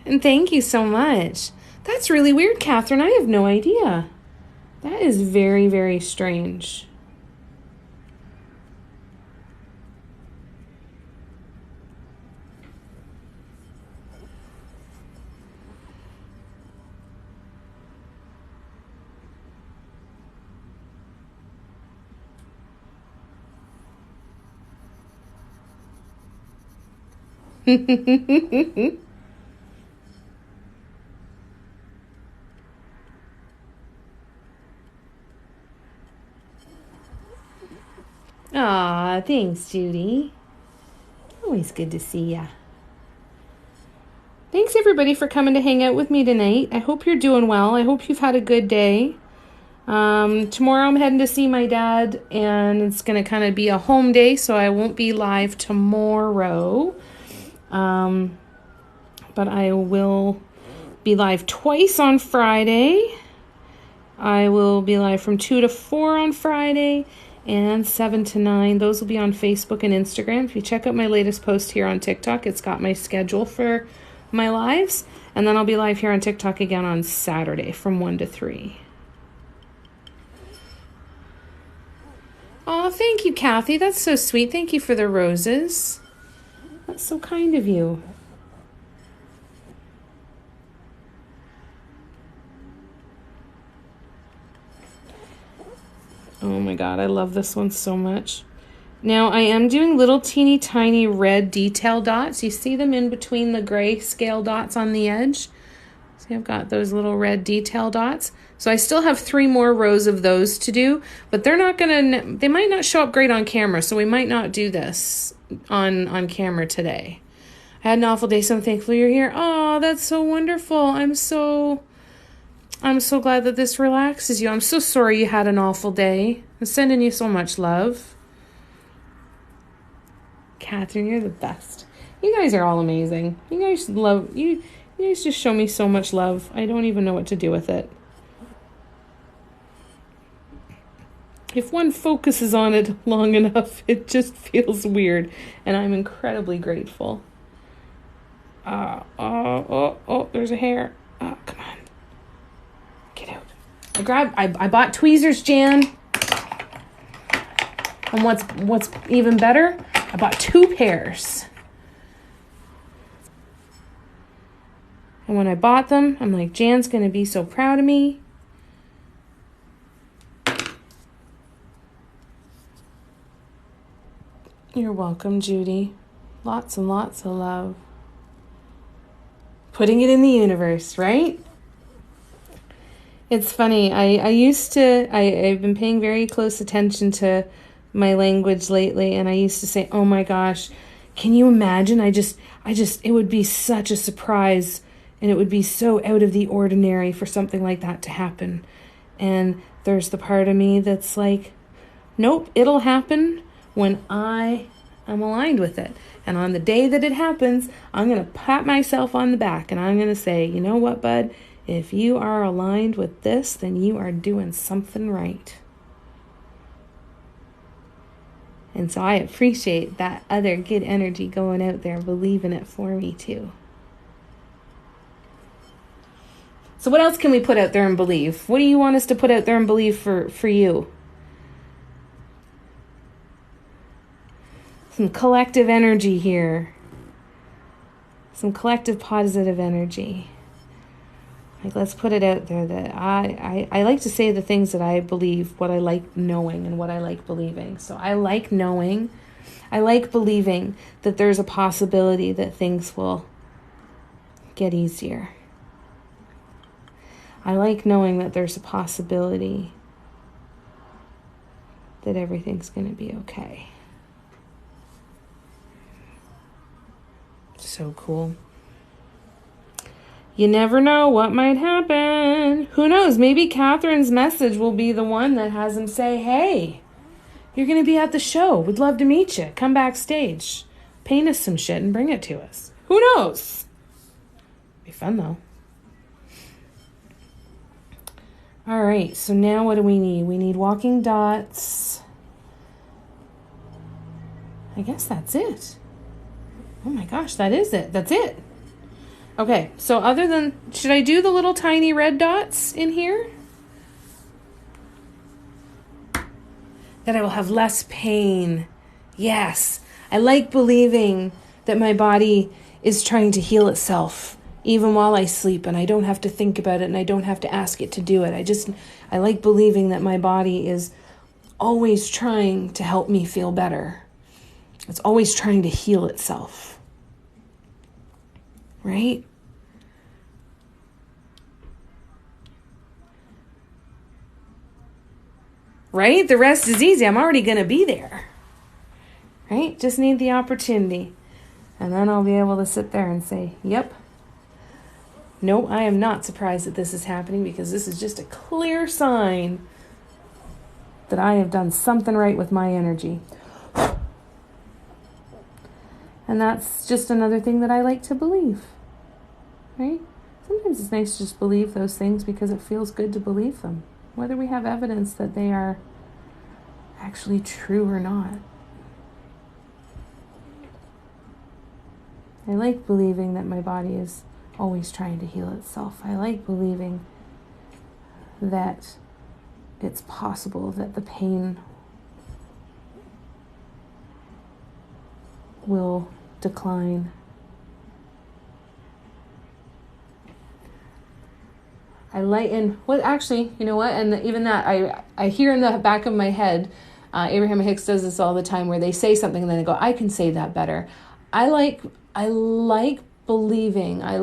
And thank you so much. That's really weird, Catherine. I have no idea. That is very, very strange. Aw, thanks, Judy. Always good to see ya. Thanks, everybody, for coming to hang out with me tonight. I hope you're doing well. I hope you've had a good day. Tomorrow I'm heading to see my dad, and it's going to kind of be a home day, so I won't be live tomorrow. But I will be live twice on Friday. I will be live from 2 to 4 on Friday and 7 to 9. Those will be on Facebook and Instagram. If you check out my latest post here on TikTok, it's got my schedule for my lives. And then I'll be live here on TikTok again on Saturday from 1 to 3. Oh, thank you, Kathy. That's so sweet. Thank you for the roses. That's so kind of you. Oh my God, I love this one so much. Now I am doing little teeny tiny red detail dots. You see them in between the gray scale dots on the edge? See, I've got those little red detail dots. So I still have 3 more rows of those to do, but they're not gonna, they might not show up great on camera, so we might not do this on camera today. I had an awful day, so I'm thankful you're here. Oh, that's so wonderful. I'm so glad that this relaxes you. I'm so sorry you had an awful day. I'm sending you so much love. Catherine, you're the best. You guys are all amazing. You guys love, you guys just show me so much love. I don't even know what to do with it. If one focuses on it long enough, it just feels weird. And I'm incredibly grateful. Oh, there's a hair. Oh, come on. Get out. I bought tweezers, Jan. And what's even better, I bought 2 pairs. And when I bought them, I'm like, Jan's going to be so proud of me. You're welcome, Judy. Lots and lots of love. Putting it in the universe, right? It's funny. I've been paying very close attention to my language lately, and I used to say, oh my gosh, can you imagine? It would be such a surprise, and it would be so out of the ordinary for something like that to happen. And there's the part of me that's like, nope, it'll happen when I am aligned with it. And on the day that it happens, I'm going to pat myself on the back, and I'm going to say, you know what, bud? If you are aligned with this, then you are doing something right. And so I appreciate that other good energy going out there, believing it for me too. So what else can we put out there and believe? What do you want us to put out there and believe for you? Some collective energy here. Some collective positive energy. Like, let's put it out there that I like to say the things that I believe, what I like knowing and what I like believing. So I like knowing, I like believing that there's a possibility that things will get easier. I like knowing that there's a possibility that everything's going to be okay. So cool. You never know what might happen. Who knows? Maybe Catherine's message will be the one that has him say, hey, you're going to be at the show. We'd love to meet you. Come backstage. Paint us some shit and bring it to us. Who knows? Be fun, though. All right, so now what do we need? We need walking dots. I guess that's it. Oh my gosh, that is it. That's it. Okay, so should I do the little tiny red dots in here? that I will have less pain. Yes, I like believing that my body is trying to heal itself even while I sleep, and I don't have to think about it and I don't have to ask it to do it. I like believing that my body is always trying to help me feel better. It's always trying to heal itself. Right? Right? The rest is easy. I'm already going to be there. Right? Just need the opportunity. And then I'll be able to sit there and say, yep. No, I am not surprised that this is happening, because this is just a clear sign that I have done something right with my energy. And that's just another thing that I like to believe. Right? Sometimes it's nice to just believe those things because it feels good to believe them, whether we have evidence that they are actually true or not. I like believing that my body is always trying to heal itself. I like believing that it's possible that the pain will decline. And what actually, you know what? And even that, I hear in the back of my head, Abraham Hicks does this all the time, where they say something and then they go, I can say that better. I like believing that I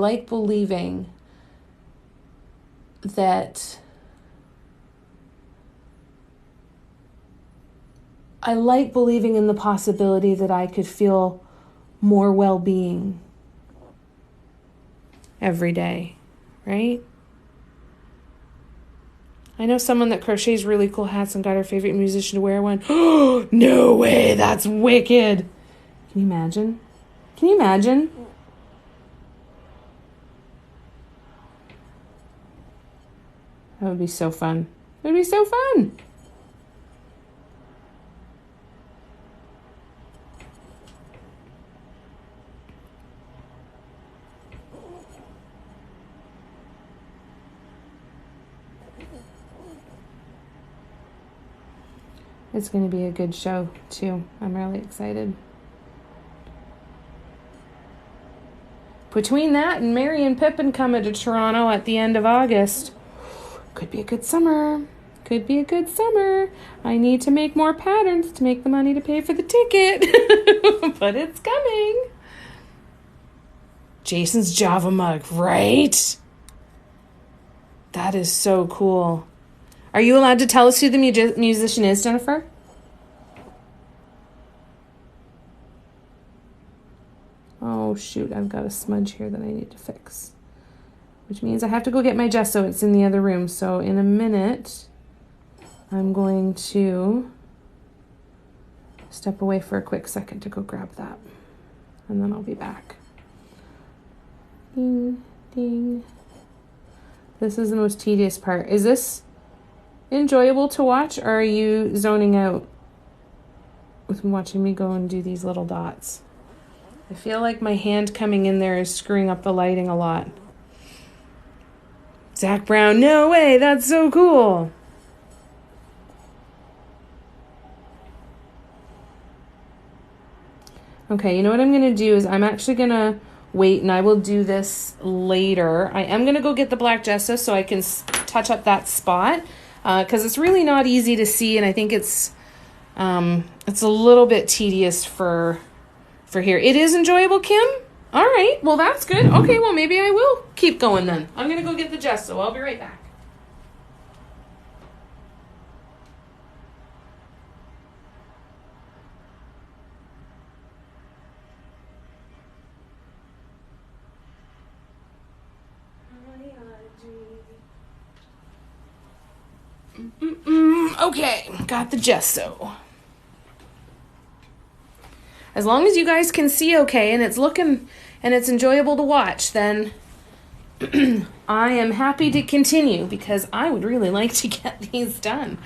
like believing in the possibility that I could feel more well-being every day, right? I know someone that crochets really cool hats and got her favorite musician to wear one. Oh, no way, that's wicked. Can you imagine? Can you imagine? That would be so fun. It would be so fun. It's going to be a good show, too. I'm really excited. Between that and Mary and Pippin coming to Toronto at the end of August, could be a good summer. Could be a good summer. I need to make more patterns to make the money to pay for the ticket. But it's coming. Jason's Java mug, right? That is so cool. Are you allowed to tell us who the musician is, Jennifer? Oh, shoot. I've got a smudge here that I need to fix, which means I have to go get my gesso. It's in the other room. So in a minute, I'm going to step away for a quick second to go grab that, and then I'll be back. Ding, ding. This is the most tedious part. Is this enjoyable to watch, or are you zoning out with watching me go and do these little dots? I feel like my hand coming in there is screwing up the lighting a lot. Zach Brown, no way, that's so cool. Okay, you know what I'm going to do is I'm actually going to wait, and I will do this later. I am going to go get the black gesso so I can touch up that spot, because it's really not easy to see, and I think it's a little bit tedious for here. It is enjoyable, Kim? All right, well, that's good. Okay, well, maybe I will keep going then. I'm going to go get the gesso. I'll be right back. Okay, got the gesso. As long as you guys can see okay and it's looking and it's enjoyable to watch, then I am happy to continue, because I would really like to get these done.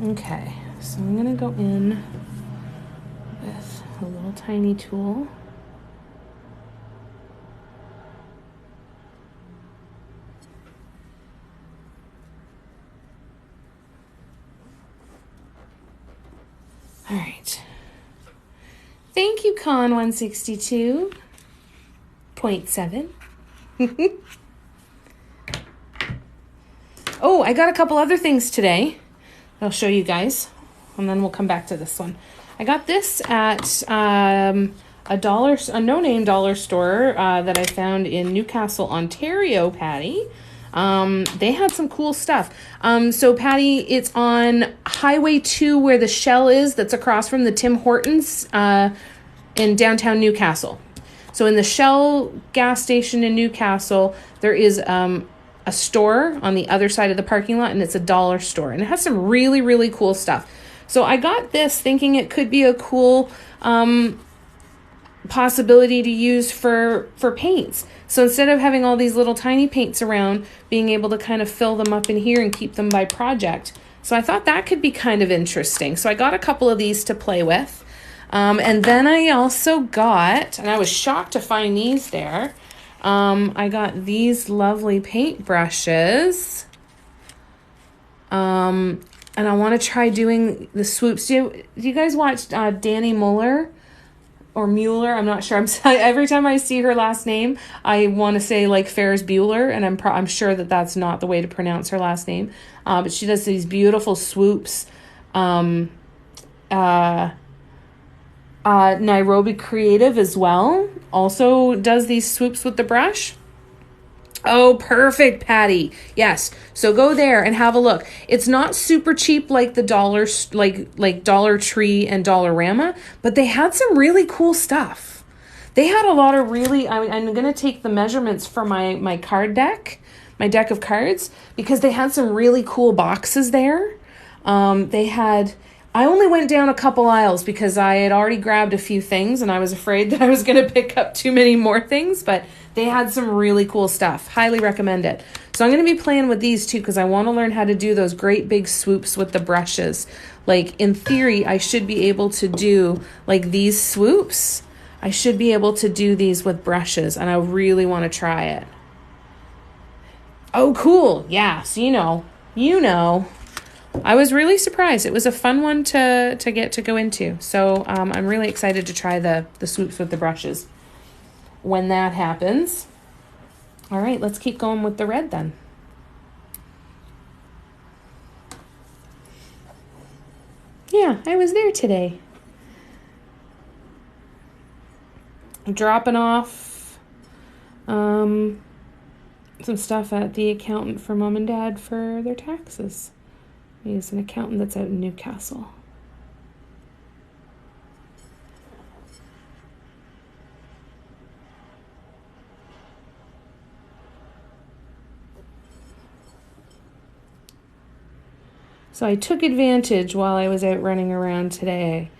Okay, so I'm going to go in with a little tiny tool. All right. Thank you, Con 162.7. Oh, I got a couple other things today. I'll show you guys, and then we'll come back to this one. I got this at a no-name dollar store that I found in Newcastle, Ontario, Patty. They had some cool stuff. So Patty, it's on Highway 2 where the Shell is, that's across from the Tim Hortons in downtown Newcastle. So in the Shell gas station in Newcastle, there is a store on the other side of the parking lot, and it's a dollar store, and it has some really, really cool stuff. So I got this thinking it could be a cool possibility to use for paints. So instead of having all these little tiny paints around, being able to kind of fill them up in here and keep them by project. So I thought that could be kind of interesting. So I got a couple of these to play with. And then I also got, and I was shocked to find these there, I got these lovely paint brushes. And I want to try doing the swoops. Do you guys watch Danny Mueller? Or Mueller, I'm not sure. Every time I see her last name, I want to say like Ferris Bueller, and I'm sure that that's not the way to pronounce her last name. But she does these beautiful swoops. Nairobi Creative as well also does these swoops with the brush. Oh, perfect, Patty. Yes. So go there and have a look. It's not super cheap like the dollars, like Dollar Tree and Dollarama, but they had some really cool stuff. They had a lot of really, I'm going to take the measurements for my card deck, my deck of cards, because they had some really cool boxes there. I only went down a couple aisles because I had already grabbed a few things and I was afraid that I was going to pick up too many more things, but they had some really cool stuff. Highly recommend it. So I'm going to be playing with these too because I want to learn how to do those great big swoops with the brushes. Like in theory, I should be able to do like these swoops. I should be able to do these with brushes, and I really want to try it. Oh, cool. Yeah, so you know. I was really surprised. It was a fun one to get to go into. So I'm really excited to try the swoops with the brushes when that happens. All right, let's keep going with the red then. Yeah, I was there today. I'm dropping off some stuff at the accountant for mom and dad for their taxes. He's an accountant that's out in Newcastle. So I took advantage while I was out running around today.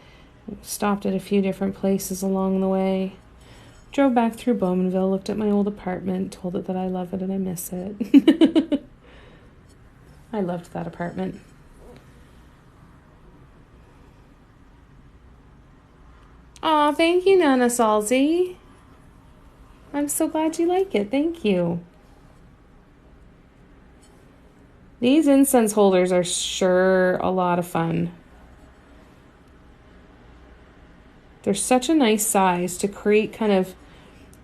Stopped at a few different places along the way. Drove back through Bowmanville, looked at my old apartment, told it that I love it and I miss it. I loved that apartment. Aw, thank you, Nana Salzy. I'm so glad you like it. Thank you. These incense holders are sure a lot of fun. They're such a nice size to create kind of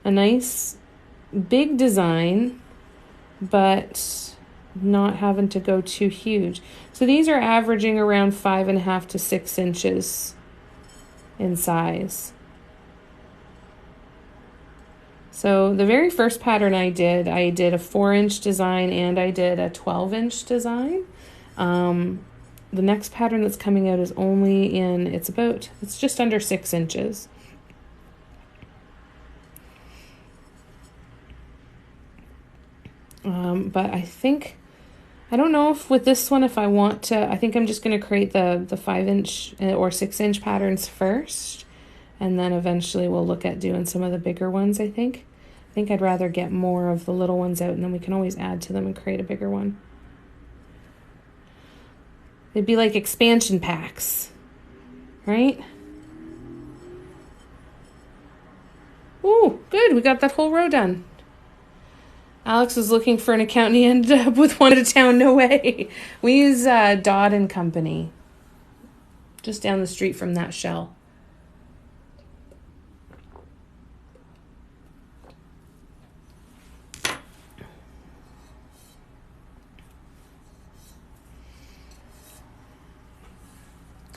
a nice big design, but not having to go too huge. So these are averaging around 5.5 to 6 inches in size. So the very first pattern I did a 4-inch design and I did a 12-inch design. The next pattern that's coming out is only it's just under 6 inches. But I don't know if with this one, if I want to, I think I'm just going to create the 5-inch or 6-inch patterns first. And then eventually we'll look at doing some of the bigger ones, I think. I think I'd rather get more of the little ones out and then we can always add to them and create a bigger one. It'd be like expansion packs, right? Ooh, good. We got that whole row done. Alex was looking for an account and he ended up with one at a town. No way. We use Dodd and Company. just down the street from that shell.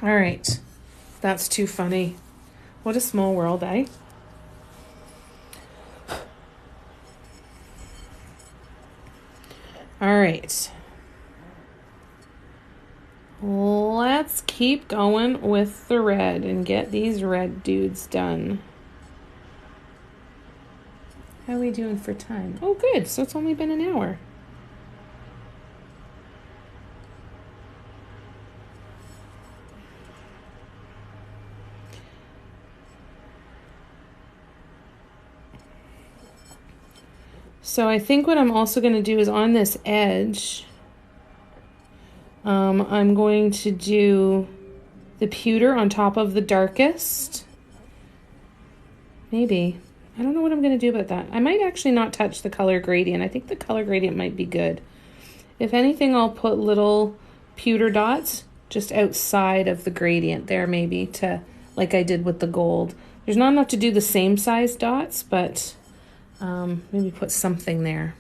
All right, that's too funny. What a small world, eh? All right. Let's keep going with the red and get these red dudes done. How are we doing for time? Oh, good. So it's only been an hour. So I think what I'm also going to do is on this edge, I'm going to do the pewter on top of the darkest. Maybe. I don't know what I'm going to do about that. I might actually not touch the color gradient. I think the color gradient might be good. If anything, I'll put little pewter dots just outside of the gradient there, maybe, to like I did with the gold. There's not enough to do the same size dots, but maybe put something there.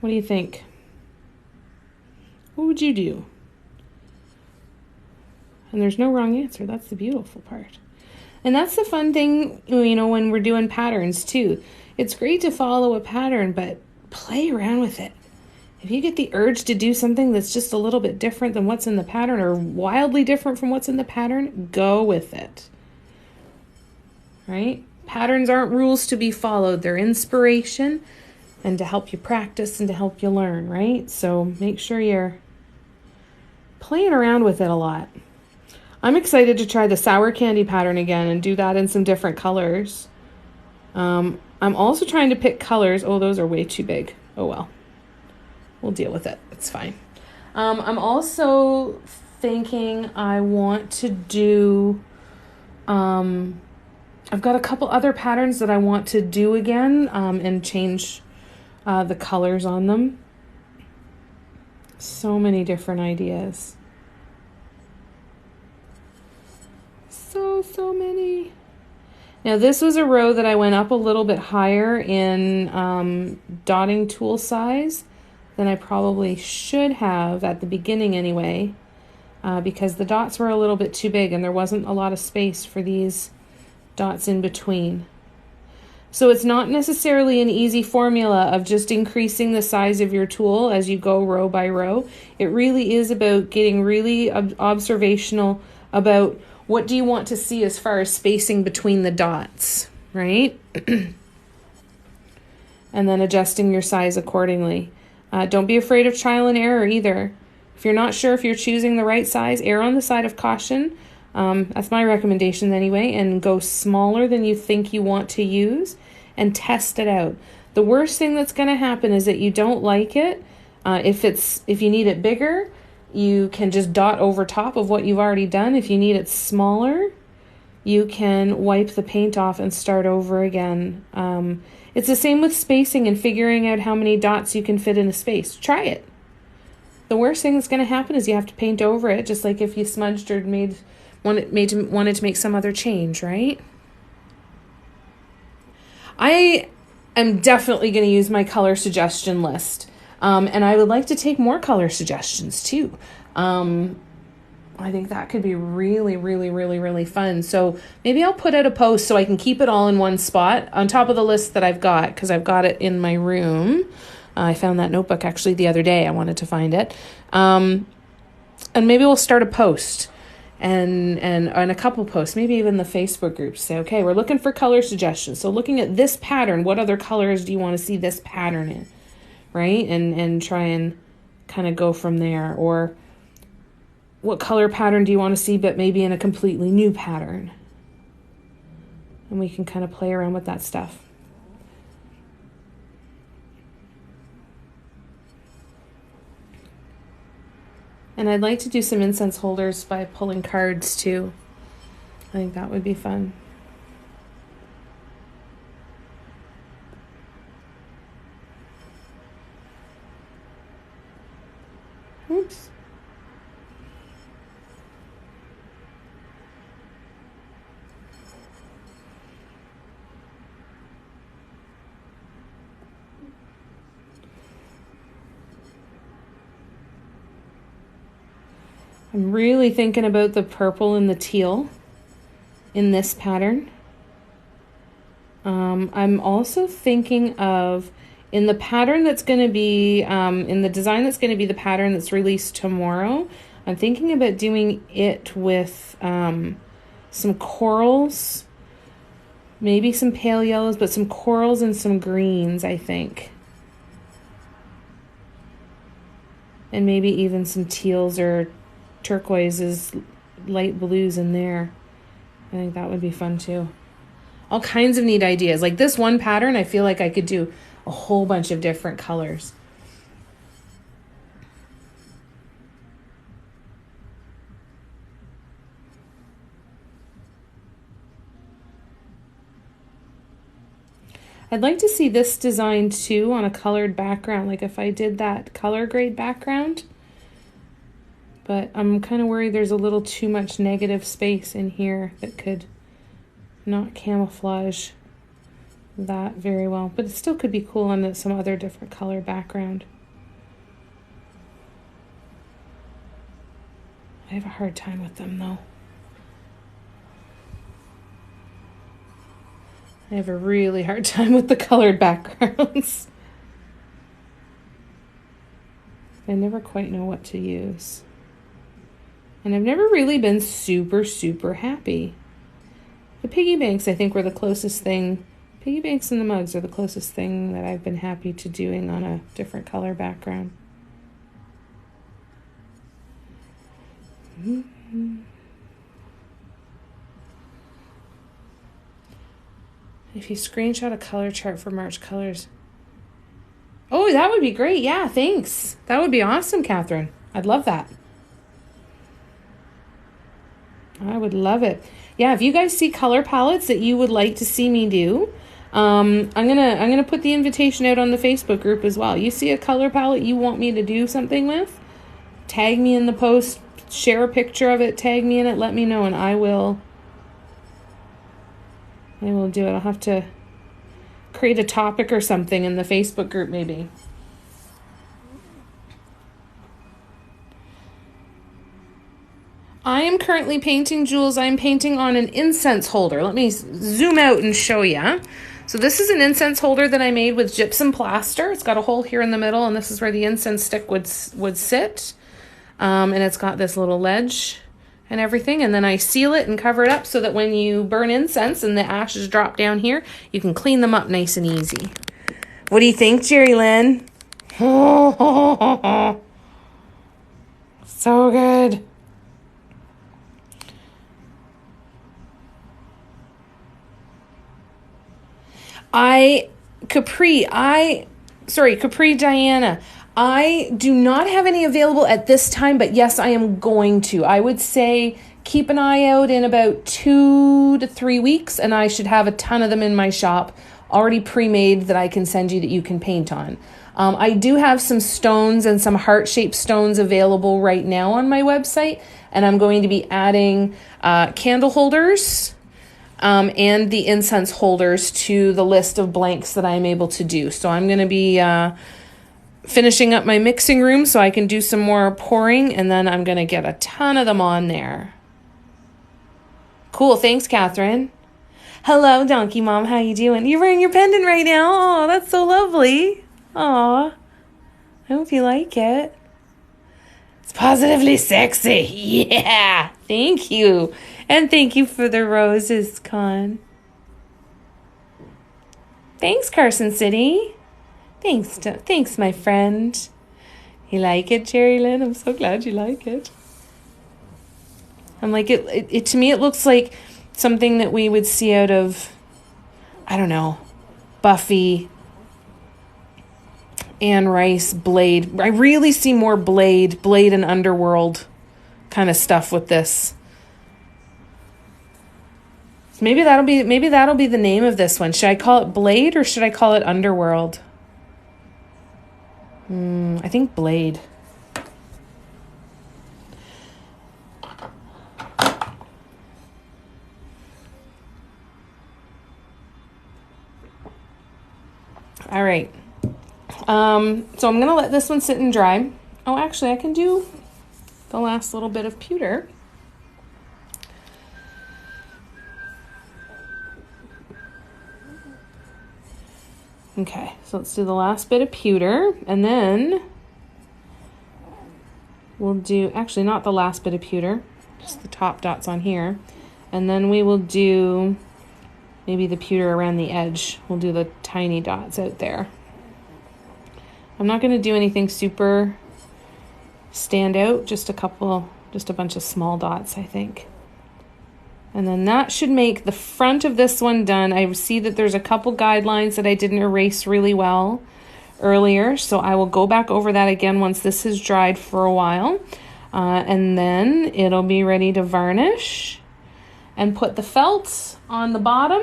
What do you think? What would you do? And there's no wrong answer. That's the beautiful part. And that's the fun thing, you know, when we're doing patterns too. It's great to follow a pattern, but play around with it. If you get the urge to do something that's just a little bit different than what's in the pattern or wildly different from what's in the pattern, go with it. Right? Patterns aren't rules to be followed. They're inspiration and to help you practice and to help you learn, right? So make sure you're playing around with it a lot. I'm excited to try the sour candy pattern again and do that in some different colors. I'm also trying to pick colors. Oh, those are way too big. Oh, well. We'll deal with it. It's fine. I'm also thinking I want to do... I've got a couple other patterns that I want to do again and change the colors on them. So many different ideas. So many. Now this was a row that I went up a little bit higher in dotting tool size than I probably should have at the beginning anyway, because the dots were a little bit too big and there wasn't a lot of space for these dots in between. So it's not necessarily an easy formula of just increasing the size of your tool as you go row by row. It really is about getting really observational about what do you want to see as far as spacing between the dots, right? And then adjusting your size accordingly. Don't be afraid of trial and error either. If you're not sure if you're choosing the right size, err on the side of caution. That's my recommendation anyway, and go smaller than you think you want to use and test it out. The worst thing that's going to happen is that you don't like it. If you need it bigger, you can just dot over top of what you've already done. If you need it smaller, you can wipe the paint off and start over again. It's the same with spacing and figuring out how many dots you can fit in a space. Try it. The worst thing that's going to happen is you have to paint over it, just like if you smudged or wanted to make some other change, right? I am definitely going to use my color suggestion list. And I would like to take more color suggestions too. I think that could be really, really, really, really fun. So maybe I'll put out a post so I can keep it all in one spot on top of the list that I've got, because I've got it in my room. I found that notebook actually the other day. I wanted to find it. And maybe we'll start a post and a couple posts, maybe even the Facebook group. Say, okay, we're looking for color suggestions. So looking at this pattern, what other colors do you want to see this pattern in? Right? And try and kind of go from there. Or what color pattern do you want to see, but maybe in a completely new pattern? And we can kind of play around with that stuff. And I'd like to do some incense holders by pulling cards too. I think that would be fun. Oops. I'm really thinking about the purple and the teal in this pattern. I'm also thinking of, in the pattern that's going to be, in the design that's going to be the pattern that's released tomorrow, I'm thinking about doing it with some corals, maybe some pale yellows, but some corals and some greens, I think. And maybe even some teals or turquoises, light blues in there. I think that would be fun too. All kinds of neat ideas. Like this one pattern, I feel like I could do a whole bunch of different colors. I'd like to see this design too on a colored background, like if I did that color grade background. But I'm kind of worried there's a little too much negative space in here that could not camouflage that very well. But it still could be cool on some other different color background. I have a hard time with them though. I have a really hard time with the colored backgrounds. I never quite know what to use. And I've never really been super, super happy. The piggy banks, I think, were the closest thing. Piggy banks and the mugs are the closest thing that I've been happy to doing on a different color background. If you screenshot a color chart for March colors. Oh, that would be great. Yeah, thanks. That would be awesome, Catherine. I'd love that. I would love it. Yeah, if you guys see color palettes that you would like to see me do, I'm gonna put the invitation out on the Facebook group as well. You see a color palette you want me to do something with, tag me in the post, share a picture of it, tag me in it, let me know, and I will do it. I'll have to create a topic or something in the Facebook group maybe. I am currently painting, Jules. I'm painting on an incense holder. Let me zoom out and show you. So this is an incense holder that I made with gypsum plaster. It's got a hole here in the middle, and this is where the incense stick would sit. And it's got this little ledge and everything. And then I seal it and cover it up so that when you burn incense and the ashes drop down here, you can clean them up nice and easy. What do you think, Jerry Lynn? So good. Capri Diana. I do not have any available at this time, but yes, I am going to. I would say keep an eye out in about 2 to 3 weeks, and I should have a ton of them in my shop already pre-made that I can send you that you can paint on. I do have some stones and some heart-shaped stones available right now on my website, and I'm going to be adding candle holders and the incense holders to the list of blanks that I'm able to do. So I'm going to be finishing up my mixing room so I can do some more pouring, and then I'm going to get a ton of them on there. Cool. Thanks, Catherine. Hello, Donkey Mom. How you doing? You're wearing your pendant right now. Oh, that's so lovely. Aw. I hope you like it. It's positively sexy. Yeah. Thank you. And thank you for the roses, Con. Thanks, Carson City. Thanks, my friend. You like it, Jerry Lynn? I'm so glad you like it. I'm like, it to me, it looks like something that we would see out of, I don't know, Buffy, Anne Rice, Blade. I really see more Blade and Underworld kind of stuff with this. Maybe that'll be the name of this one. Should I call it Blade or should I call it Underworld? I think Blade. All right. So I'm going to let this one sit and dry. Oh, actually, I can do the last little bit of pewter. Okay, so let's do the last bit of pewter, and then we'll do, actually not the last bit of pewter, just the top dots on here. And then we will do maybe the pewter around the edge. We'll do the tiny dots out there. I'm not going to do anything super stand out, just a bunch of small dots, I think. And then that should make the front of this one done. I see that there's a couple guidelines that I didn't erase really well earlier, so I will go back over that again once this has dried for a while. And then it'll be ready to varnish and put the felt on the bottom.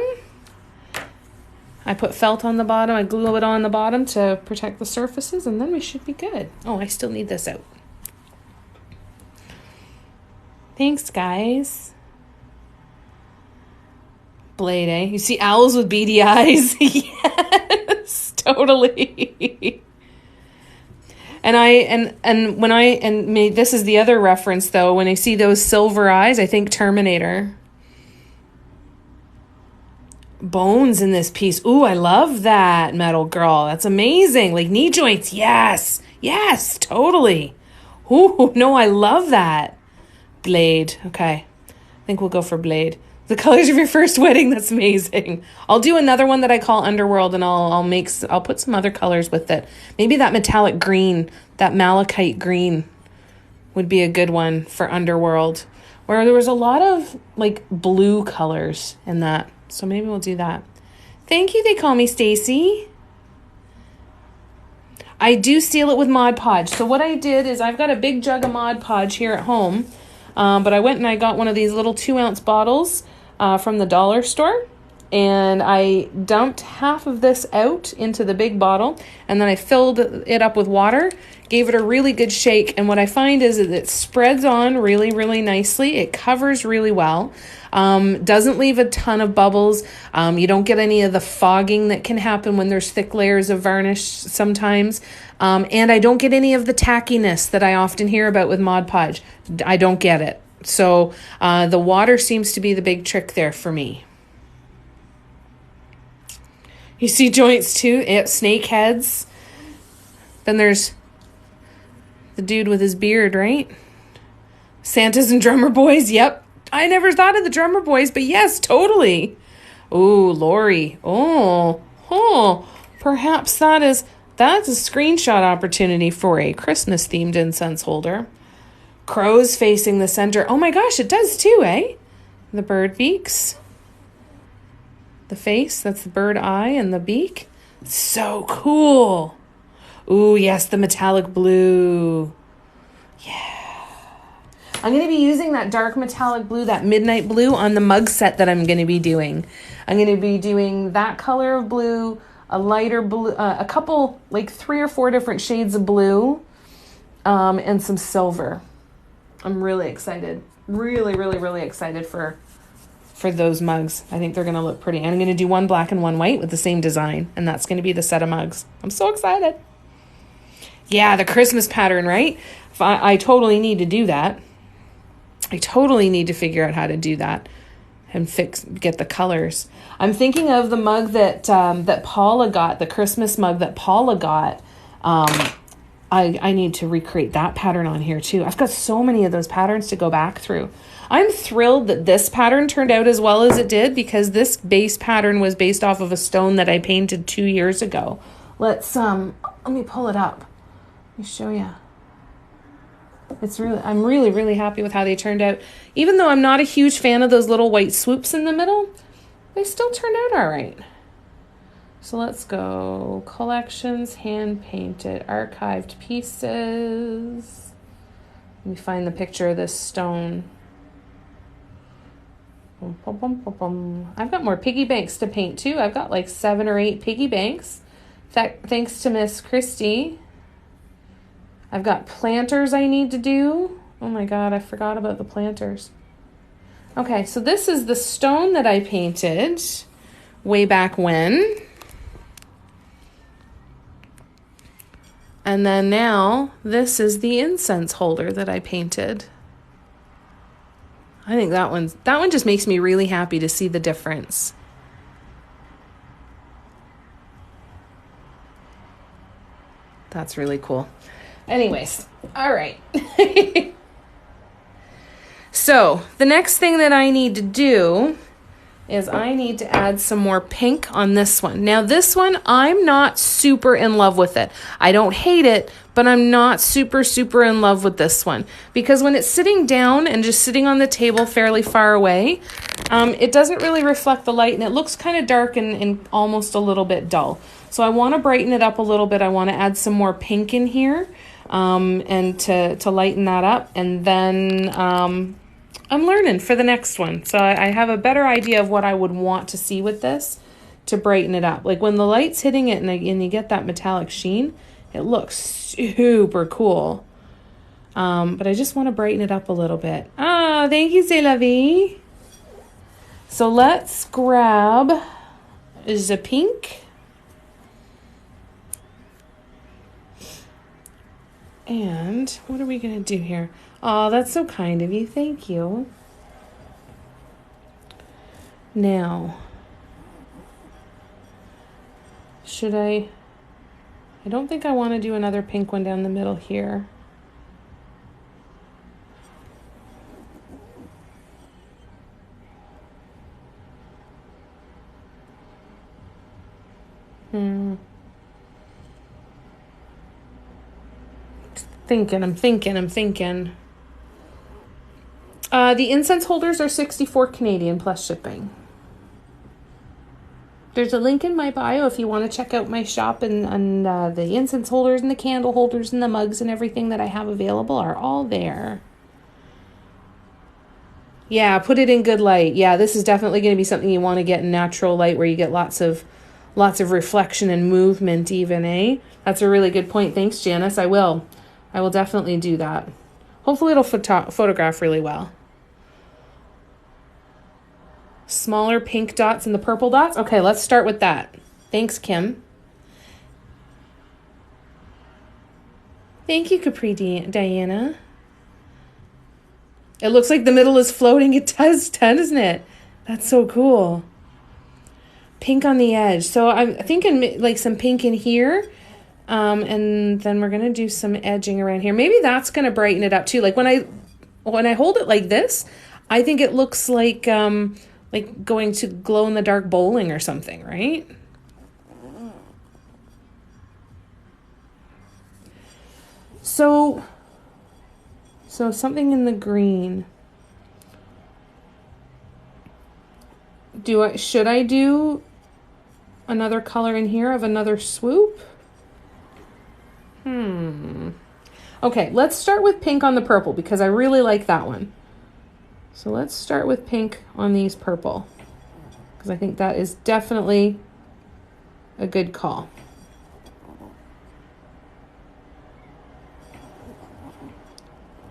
I put felt on the bottom, I glue it on the bottom to protect the surfaces, and then we should be good. Oh, I still need this out. Thanks, guys. Blade, eh? You see owls with beady eyes? Yes, totally. This is the other reference though. When I see those silver eyes, I think Terminator. Bones in this piece. Ooh, I love that, Metal Girl. That's amazing. Like knee joints. Yes. Yes, totally. Ooh, no, I love that. Blade. Okay. I think we'll go for Blade. The colors of your first wedding. That's amazing. I'll do another one that I call Underworld, and I'll put some other colors with it. Maybe that metallic green, that malachite green would be a good one for Underworld, where there was a lot of like blue colors in that. So maybe we'll do that. Thank you. They call me Stacy. I do seal it with Mod Podge. So what I did is I've got a big jug of Mod Podge here at home, but I went and I got one of these little 2-ounce bottles from the dollar store, and I dumped half of this out into the big bottle, and then I filled it up with water, gave it a really good shake, and what I find is that it spreads on really, really nicely. It covers really well. Doesn't leave a ton of bubbles. You don't get any of the fogging that can happen when there's thick layers of varnish sometimes. And I don't get any of the tackiness that I often hear about with Mod Podge. I don't get it. So the water seems to be the big trick there for me. You see joints too, snake heads. Then there's the dude with his beard, right? Santas and drummer boys, yep. I never thought of the drummer boys, but yes, totally. Ooh, Lori. Oh, perhaps that's a screenshot opportunity for a Christmas-themed incense holder. Crows facing the center. Oh my gosh, it does too, eh? The bird beaks. The face, that's the bird eye and the beak. So cool. Ooh, yes, the metallic blue. Yeah. I'm going to be using that dark metallic blue, that midnight blue, on the mug set that I'm going to be doing. I'm going to be doing that color of blue, a lighter blue, a couple, like 3 or 4 different shades of blue, and some silver. I'm really excited. Really, really, really excited for those mugs. I think they're going to look pretty. And I'm going to do one black and one white with the same design, and that's going to be the set of mugs. I'm so excited. Yeah, the Christmas pattern, right? I totally need to do that. I totally need to figure out how to do that and get the colors. I'm thinking of the mug that Paula got, the Christmas mug that Paula got. I need to recreate that pattern on here too. I've got so many of those patterns to go back through. I'm thrilled that this pattern turned out as well as it did, because this base pattern was based off of a stone that I painted 2 years ago. Let me pull it up. Let me show you. I'm really, really happy with how they turned out. Even though I'm not a huge fan of those little white swoops in the middle, they still turned out all right. So let's go collections, hand painted, archived pieces. Let me find the picture of this stone. I've got more piggy banks to paint too. I've got like 7 or 8 piggy banks. Thanks to Miss Christie. I've got planters I need to do. Oh my God, I forgot about the planters. Okay, so this is the stone that I painted way back when. And then now this is the incense holder that I painted. I think that one just makes me really happy to see the difference. That's really cool. Anyways, all right. So the next thing that I need to do is I need to add some more pink on this one. Now this one, I'm not super in love with it. I don't hate it, but I'm not super in love with this one. Because when it's sitting down and just sitting on the table fairly far away, it doesn't really reflect the light and it looks kind of dark and almost a little bit dull. So I want to brighten it up a little bit. I want to add some more pink in here and to lighten that up. And then I'm learning for the next one. So I have a better idea of what I would want to see with this to brighten it up. Like when the light's hitting it and you get that metallic sheen, it looks super cool. But I just want to brighten it up a little bit. Oh, thank you, C'est La Vie. So let's grab the pink. And what are we going to do here? Oh, that's so kind of you. Thank you. Now, should I don't think I want to do another pink one down the middle here. I'm thinking. The incense holders are $64 Canadian plus shipping. There's a link in my bio if you want to check out my shop, and the incense holders and the candle holders and the mugs and everything that I have available are all there. Yeah, put it in good light. Yeah, this is definitely going to be something you want to get in natural light where you get lots of reflection and movement even, eh? That's a really good point. Thanks, Janice. I will definitely do that. Hopefully it'll photograph really well. Smaller pink dots and the purple dots. Okay, let's start with that. Thanks, Kim. Thank you, Capri Diana. It looks like the middle is floating. It does, doesn't it? That's so cool. Pink on the edge. So I'm thinking like some pink in here. And then we're going to do some edging around here. Maybe that's going to brighten it up too. Like when I hold it like this, I think it looks like going to glow in the dark bowling or something, right? So something in the green. Should I do another color in here of another swoop? Okay, let's start with pink on the purple because I really like that one. So let's start with pink on these purple because I think that is definitely a good call.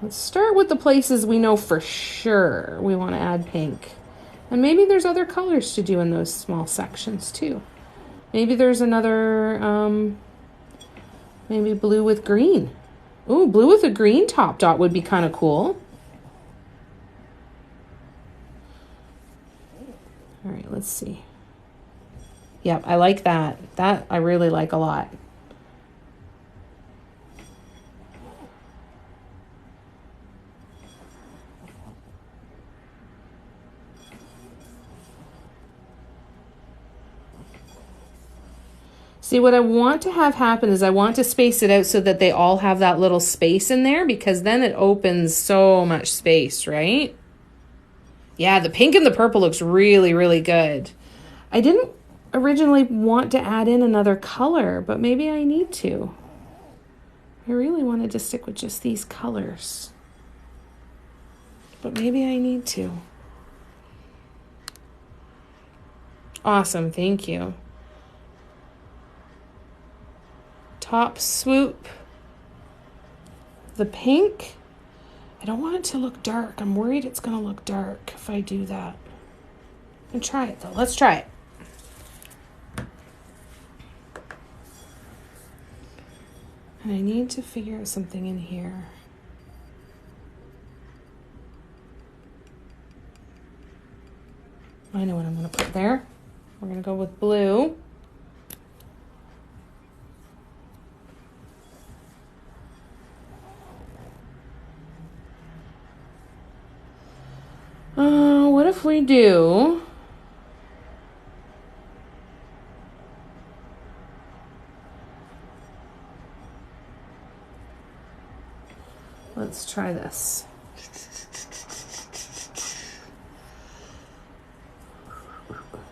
Let's start with the places we know for sure we want to add pink. And maybe there's other colors to do in those small sections too. Maybe there's another, maybe blue with green. Ooh, blue with a green top dot would be kind of cool. All right, let's see. Yep, I like that. That I really like a lot. See, what I want to have happen is I want to space it out so that they all have that little space in there because then it opens so much space, right? Yeah, the pink and the purple looks really, really good. I didn't originally want to add in another color, but maybe I need to. I really wanted to stick with just these colors, but maybe I need to. Awesome, thank you. Top swoop, the pink. I don't want it to look dark. I'm worried it's going to look dark if I do that. And try it though. Let's try it. And I need to figure out something in here. I know what I'm going to put there. We're going to go with blue. What if we do... Let's try this.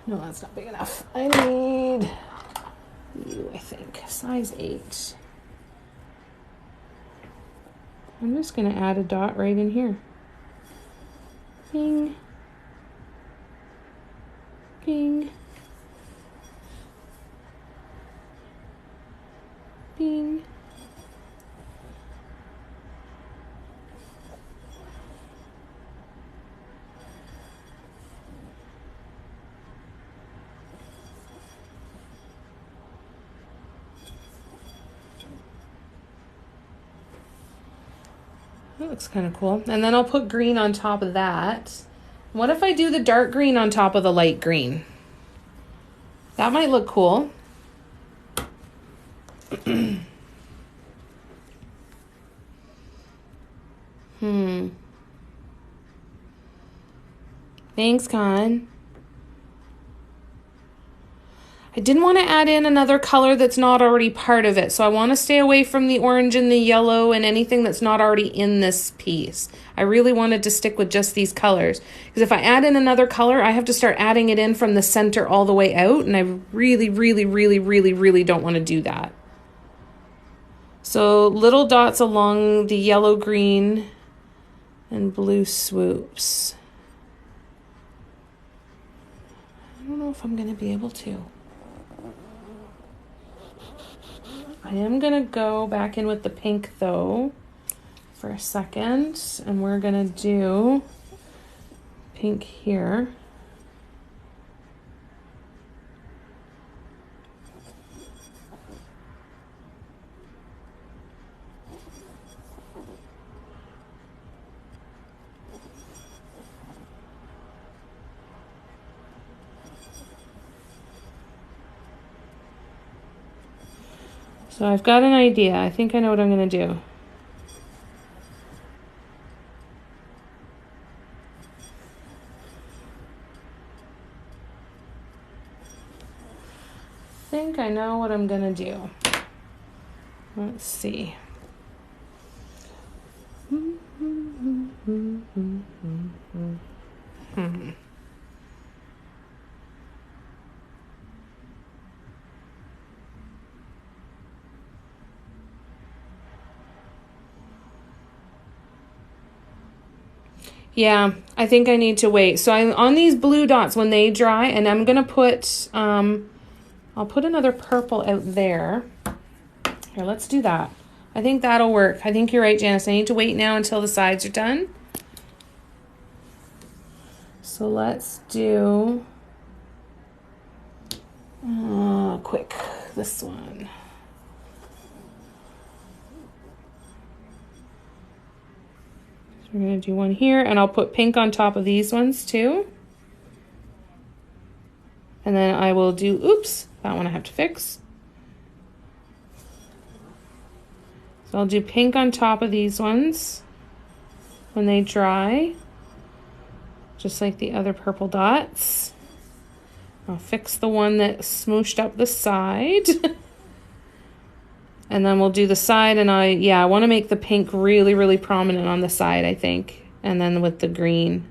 No, that's not big enough. I need you, I think. Size 8. I'm just going to add a dot right in here. Bing. Bing. Bing. That looks kind of cool. And then I'll put green on top of that. What if I do the dark green on top of the light green? That might look cool. Thanks, Con. I didn't want to add in another color that's not already part of it. So I want to stay away from the orange and the yellow and anything that's not already in this piece. I really wanted to stick with just these colors. Because if I add in another color, I have to start adding it in from the center all the way out. And I really, really, really, really, really don't want to do that. So little dots along the yellow, green, and blue swoops. I don't know if I'm going to be able to. I am going to go back in with the pink, though, for a second. And we're going to do pink here. So I've got an idea. I think I know what I'm going to do. I think I know what I'm going to do. Let's see. Yeah, I think I need to wait. So I'm on these blue dots when they dry, and I'm going to put, I'll put another purple out there. Here, let's do that. I think that'll work. I think you're right, Janice. I need to wait now until the sides are done. So let's do, quick, this one. We're going to do one here, and I'll put pink on top of these ones too. And then I will do, oops, that one I have to fix. So I'll do pink on top of these ones when they dry, just like the other purple dots. I'll fix the one that smooshed up the side. And then we'll do the side, and I want to make the pink really, really prominent on the side, I think. And then with the green.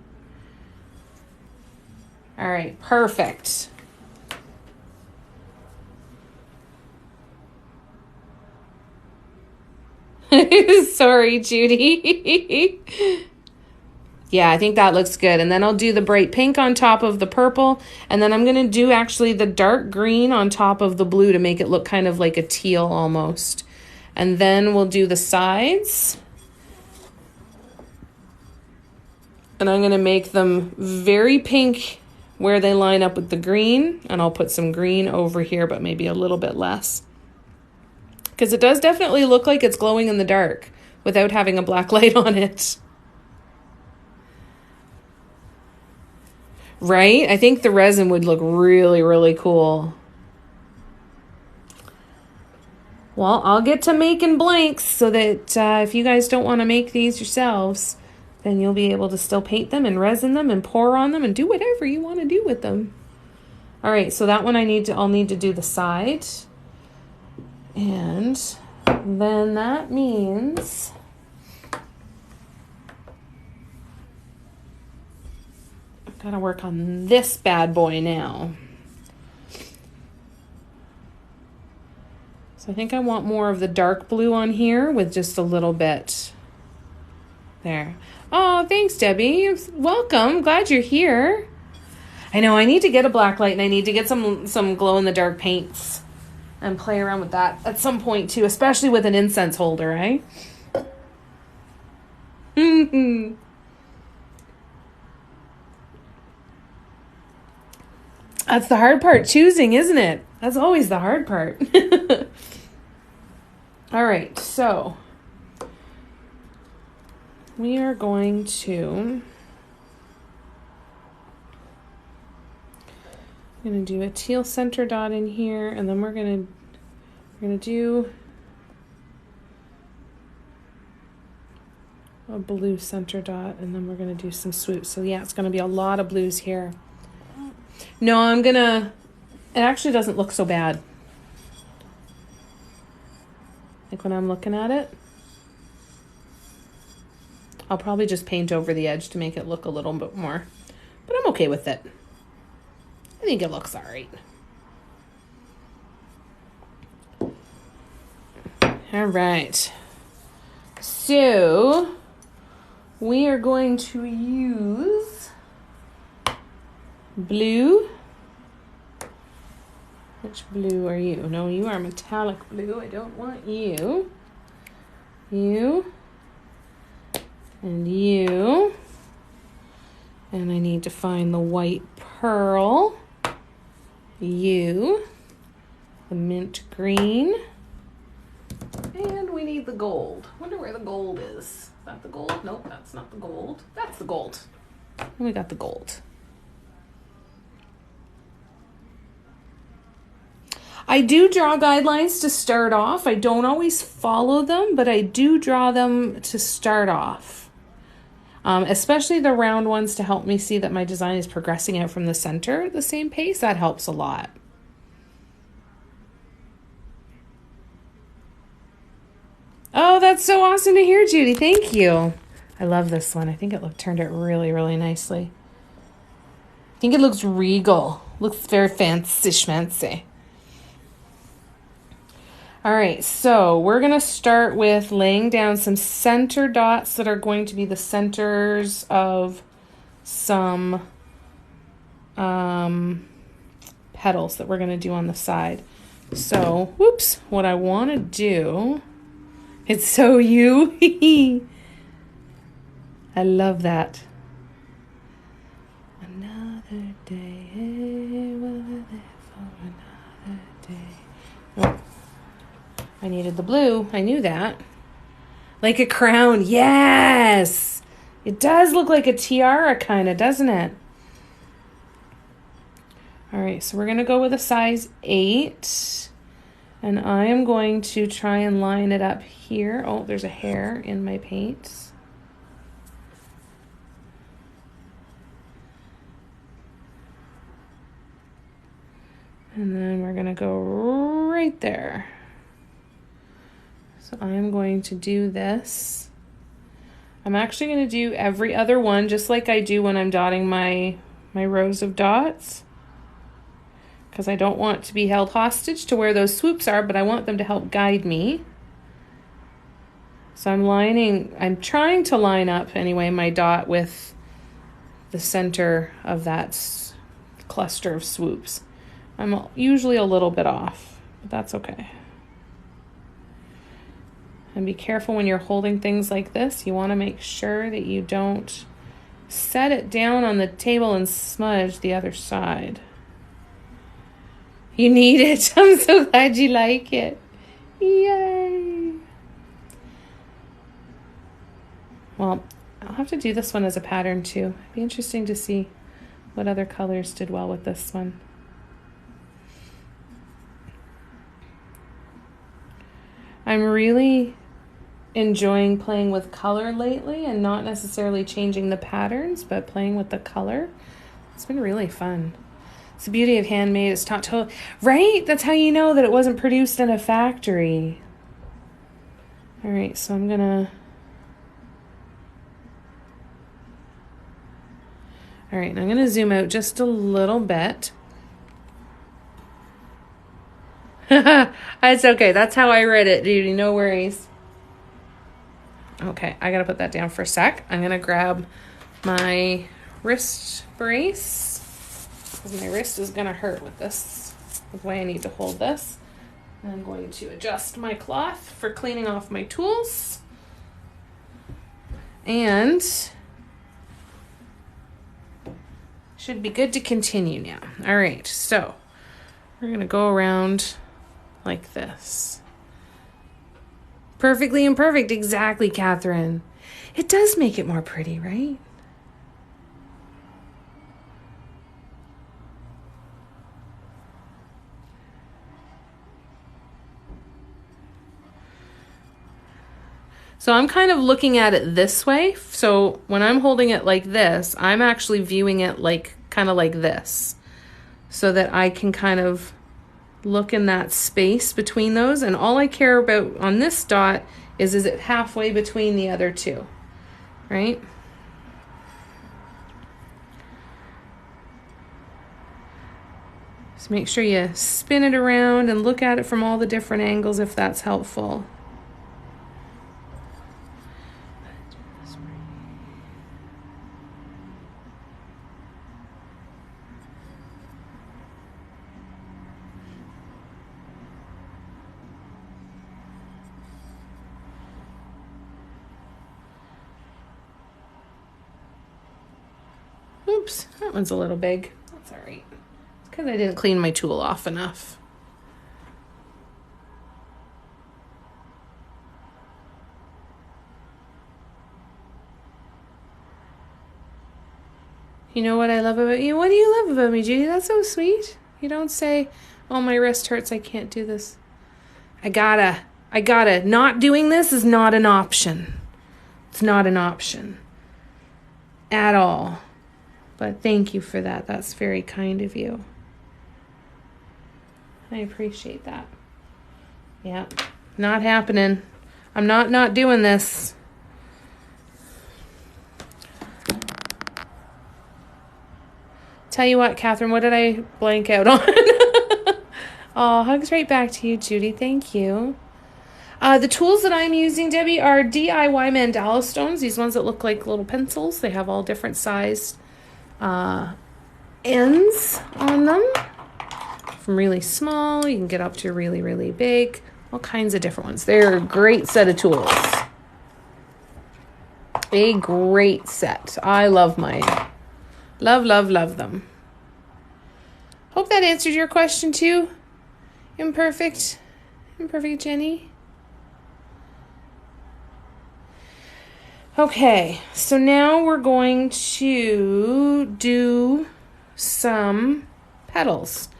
All right, perfect. Sorry, Judy. Yeah, I think that looks good. And then I'll do the bright pink on top of the purple. And then I'm going to do actually the dark green on top of the blue to make it look kind of like a teal almost. And then we'll do the sides. And I'm going to make them very pink where they line up with the green. And I'll put some green over here, but maybe a little bit less. Because it does definitely look like it's glowing in the dark without having a black light on it. Right? I think the resin would look really, really cool. Well, I'll get to making blanks so that if you guys don't want to make these yourselves, then you'll be able to still paint them and resin them and pour on them and do whatever you want to do with them. All right, so that one I'll need to do the side. And then that means I've got to work on this bad boy now. So I think I want more of the dark blue on here with just a little bit. There. Oh, thanks, Debbie. Welcome. Glad you're here. I know I need to get a black light and I need to get some glow-in-the-dark paints and play around with that at some point too, especially with an incense holder, eh? That's the hard part, choosing, isn't it? That's always the hard part. All right, so we are going to do a teal center dot in here, and then we're gonna do a blue center dot, and then we're gonna do some swoops. So yeah, it's gonna be a lot of blues here. No, it actually doesn't look so bad. Like when I'm looking at it, I'll probably just paint over the edge to make it look a little bit more, but I'm okay with it. I think it looks all right. All right. So we are going to use blue. Which blue are you? No, you are metallic blue. I don't want you. You. And you. And I need to find the white pearl. You. The mint green. And we need the gold. Wonder where the gold is. Is that the gold? Nope, that's not the gold. That's the gold. And we got the gold. I do draw guidelines to start off. I don't always follow them, but I do draw them to start off. Especially the round ones to help me see that my design is progressing out from the center at the same pace. That helps a lot. Oh, that's so awesome to hear, Judy. Thank you. I love this one. I think it turned out really, really nicely. I think it looks regal. Looks very fancy schmancy. All right, so we're going to start with laying down some center dots that are going to be the centers of some petals that we're going to do on the side. So, whoops, what I want to do, it's so you. I love that. Another day, we'll live for another day. Nope. I needed the blue. I knew that. Like a crown. Yes! It does look like a tiara kind of, doesn't it? All right, so we're going to go with a size 8. And I am going to try and line it up here. Oh, there's a hair in my paints. And then we're going to go right there. So I'm going to do this. I'm actually going to do every other one just like I do when I'm dotting my rows of dots, because I don't want to be held hostage to where those swoops are, but I want them to help guide me. So I'm trying to line up anyway my dot with the center of that cluster of swoops. I'm usually a little bit off, but that's okay. And be careful when you're holding things like this. You want to make sure that you don't set it down on the table and smudge the other side. You need it. I'm so glad you like it. Yay! Well, I'll have to do this one as a pattern too. It'd be interesting to see what other colors did well with this one. I'm really enjoying playing with color lately and not necessarily changing the patterns, but playing with the color. It's been really fun. It's the beauty of handmade. It's not totally right. That's how you know that it wasn't produced in a factory. All right, so I'm gonna. All right, I'm gonna zoom out just a little bit. It's okay. That's how I read it, Judy. No worries. Okay, I gotta put that down for a sec. I'm gonna grab my wrist brace because my wrist is gonna hurt with this, with the way I need to hold this. And I'm going to adjust my cloth for cleaning off my tools. And should be good to continue now. All right, so we're gonna go around like this. Perfectly imperfect, exactly, Catherine. It does make it more pretty, right? So I'm kind of looking at it this way. So when I'm holding it like this, I'm actually viewing it like kind of like this, so that I can kind of look in that space between those. And all I care about on this dot is it halfway between the other two, right? So make sure you spin it around and look at it from all the different angles if that's helpful. Oops, that one's a little big. That's all right. It's because I didn't clean my tool off enough. You know what I love about you? What do you love about me, Judy? That's so sweet. You don't say, oh, my wrist hurts, I can't do this. I gotta. Not doing this is not an option. It's not an option at all. But thank you for that. That's very kind of you. I appreciate that. Yeah, not happening. I'm not doing this. Tell you what, Catherine, what did I blank out on? Oh, hugs right back to you, Judy. Thank you. The tools that I'm using, Debbie, are DIY mandala stones. These ones that look like little pencils. They have all different sized ends on them. From really small, you can get up to really, really big. All kinds of different ones. They're a great set of tools. A great set. I love mine. Love, love, love them. Hope that answered your question too. Imperfect Jenny. Okay, so now we're going to do some petals.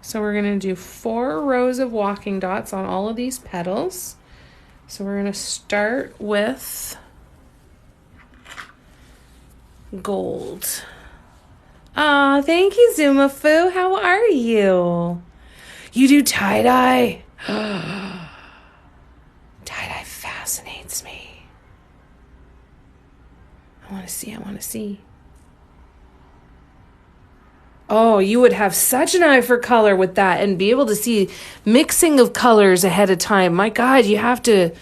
So we're going to do 4 rows of walking dots on all of these petals. So we're going to start with gold. Aw, thank you, Zumafu. How are you? You do tie-dye? Tie-dye fascinates me. I want to see. Oh, you would have such an eye for color with that and be able to see mixing of colors ahead of time. My God, you have to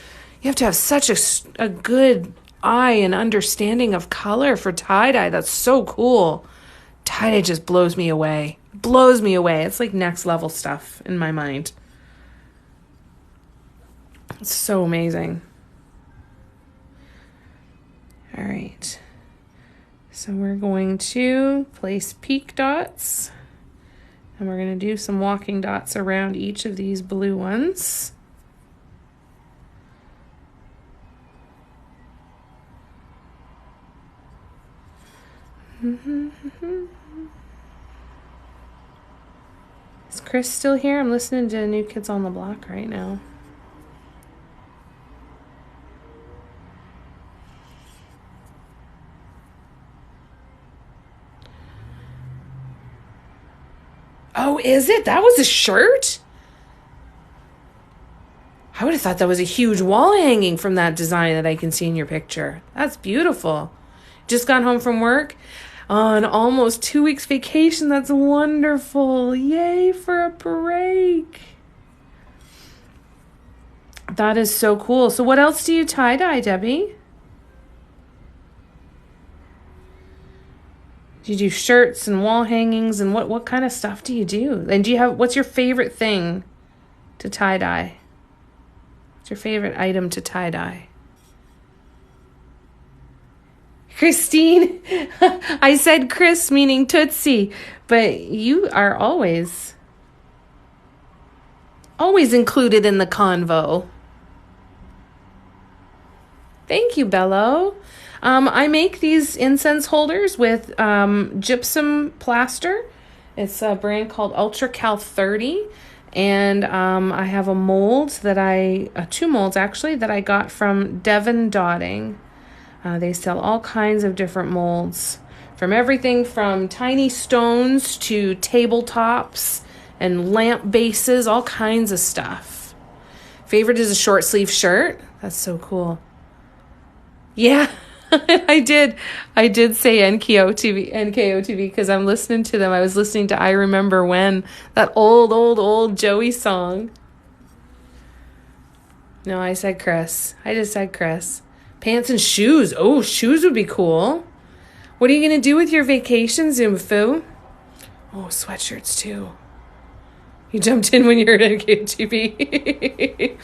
have such a good eye and understanding of color for tie-dye. That's so cool. Tie-dye just blows me away. Blows me away. It's like next level stuff in my mind. It's so amazing. All right, so we're going to place peak dots, and we're going to do some walking dots around each of these blue ones. Is Chris still here? I'm listening to New Kids on the Block right now. Oh, is it? That was a shirt? I would have thought that was a huge wall hanging from that design that I can see in your picture. That's beautiful. Just got home from work on almost 2 weeks vacation. That's wonderful. Yay for a break. That is so cool. So what else do you tie-dye, Debbie? Do you do shirts and wall hangings, and what kind of stuff do you do? And what's your favorite thing to tie-dye? What's your favorite item to tie-dye? Christine, I said Chris meaning Tootsie, but you are always included in the convo. Thank you, Bello. I make these incense holders with gypsum plaster. It's a brand called Ultra Cal 30. And I have a mold that two molds actually, that I got from Devon Dotting. They sell all kinds of different molds, from everything from tiny stones to tabletops and lamp bases, all kinds of stuff. Favorite is a short sleeve shirt. That's so cool. Yeah, I did say NKOTV because I'm listening to them. I was listening to I Remember When, that old Joey song. No, I said Chris. I just said Chris. Pants and shoes. Oh, shoes would be cool. What are you going to do with your vacation, Zumafu? Oh, sweatshirts too. You jumped in when you heard NKOTV.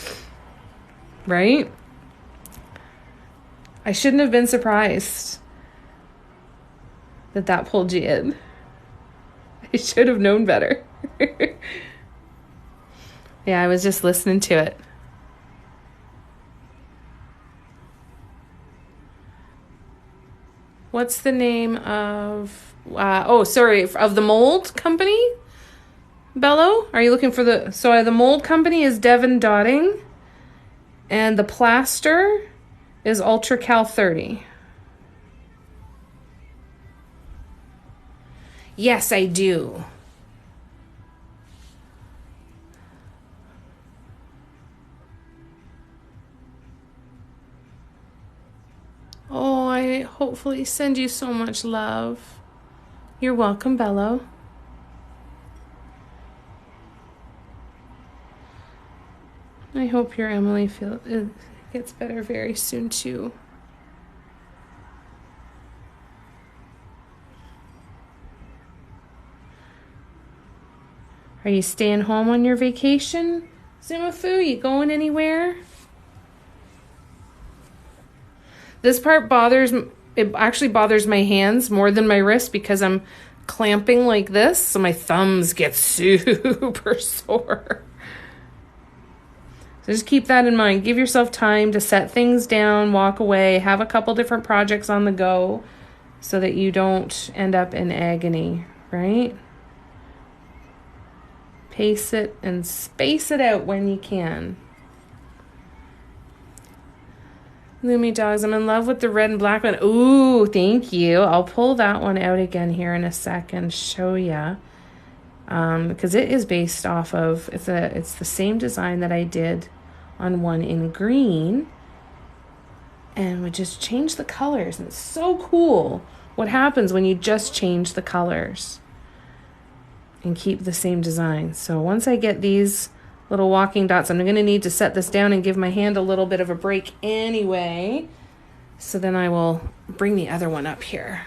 Right? I shouldn't have been surprised that pulled you in. I should have known better. Yeah, I was just listening to it. What's the name of, of the mold company? Bello? Are you looking for the mold company is Devon Dotting, and the plaster is Ultra Cal 30. Yes, I do. Oh, I hopefully send you so much love. You're welcome, Bello. I hope your Emily gets better very soon too. Are you staying home on your vacation, Zumafu? You going anywhere? This part actually bothers my hands more than my wrists because I'm clamping like this, so my thumbs get super sore. So just keep that in mind. Give yourself time to set things down, walk away, have a couple different projects on the go so that you don't end up in agony, right? Pace it and space it out when you can. Lumi Dogs, I'm in love with the red and black one. Ooh, thank you. I'll pull that one out again here in a second, show ya. Because it is based off of, it's the same design that I did on one in green. And we just change the colors. And it's so cool what happens when you just change the colors and keep the same design. So once I get these little walking dots, I'm going to need to set this down and give my hand a little bit of a break anyway. So then I will bring the other one up here.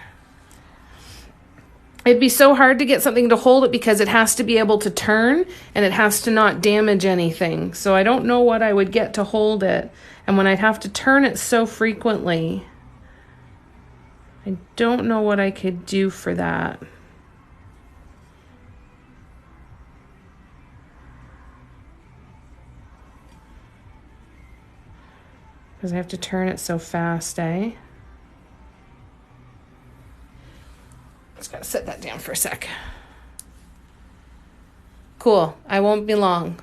It'd be so hard to get something to hold it because it has to be able to turn and it has to not damage anything. So I don't know what I would get to hold it. And when I'd have to turn it so frequently, I don't know what I could do for that. Because I have to turn it so fast, eh? gotta set that down for a sec. Cool. I won't be long.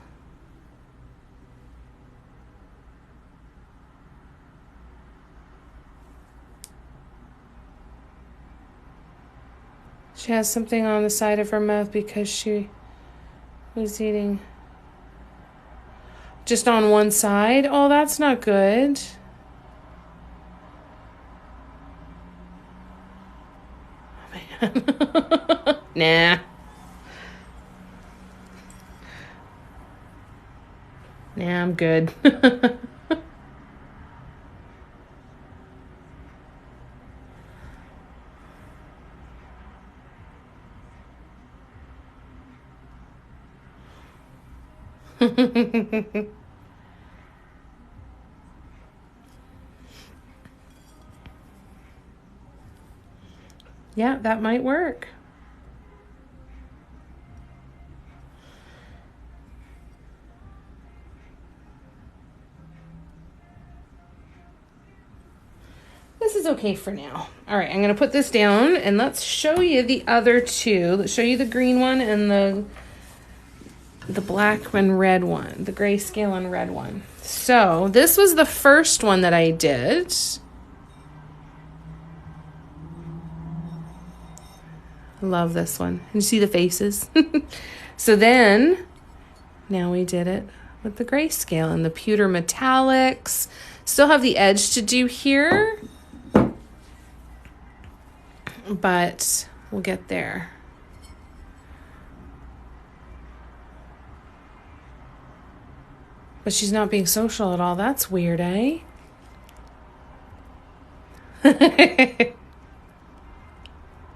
She has something on the side of her mouth because she was eating just on one side. Oh, that's not good. Oh, man. Nah. Nah, I'm good. Yeah, that might work. This is okay for now. All right, I'm going to put this down and let's show you the other two. Let's show you the green one and the black and red one, the grayscale and red one. So this was the first one that I did. I love this one. And you see the faces? So then, now we did it with the grayscale and the pewter metallics. Still have the edge to do here, but we'll get there. But she's not being social at all. That's weird, eh?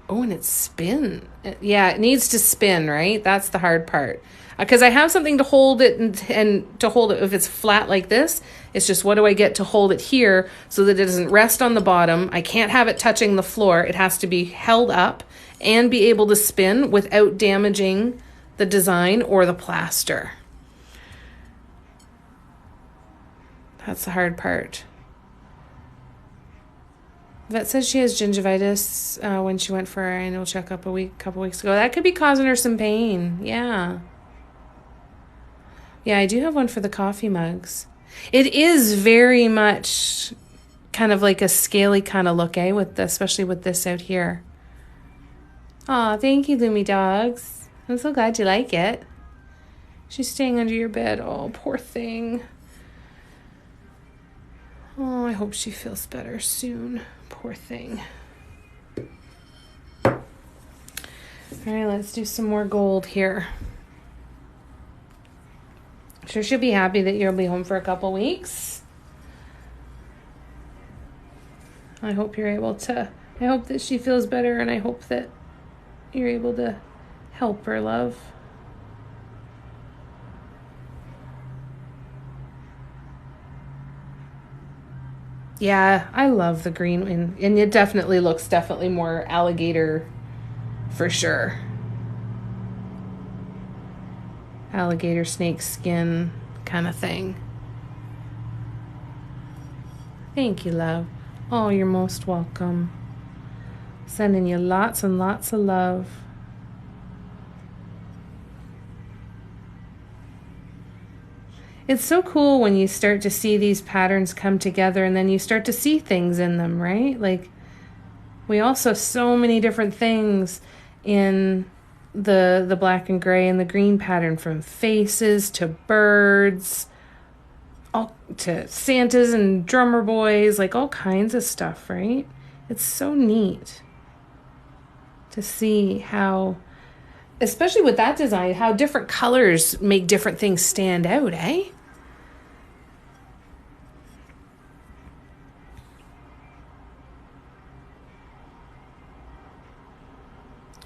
Oh, and it spins. Yeah, it needs to spin, right? That's the hard part. Because I have something to hold it and to hold it if it's flat like this. It's just what do I get to hold it here so that it doesn't rest on the bottom. I can't have it touching the floor. It has to be held up and be able to spin without damaging the design or the plaster. That's the hard part. Vet says she has gingivitis when she went for her annual checkup a couple weeks ago. That could be causing her some pain. Yeah. Yeah, I do have one for the coffee mugs. It is very much kind of like a scaly kind of look, especially with this out here. Aw, thank you, Lumi Dogs. I'm so glad you like it. She's staying under your bed. Oh, poor thing. Oh, I hope she feels better soon. Poor thing. All right, let's do some more gold here. Sure, she'll be happy that you'll be home for a couple weeks. I hope that she feels better, and I hope that you're able to help her, love. Yeah, I love the green one, and it definitely looks more alligator for sure. Alligator snake skin kind of thing. Thank you, love. Oh, you're most welcome. Sending you lots and lots of love. It's so cool when you start to see these patterns come together and then you start to see things in them, right? Like we also so many different things in the black and gray and the green pattern, from faces to birds, all to Santas and drummer boys, like all kinds of stuff, right? It's so neat to see how, especially with that design, how different colors make different things stand out, eh?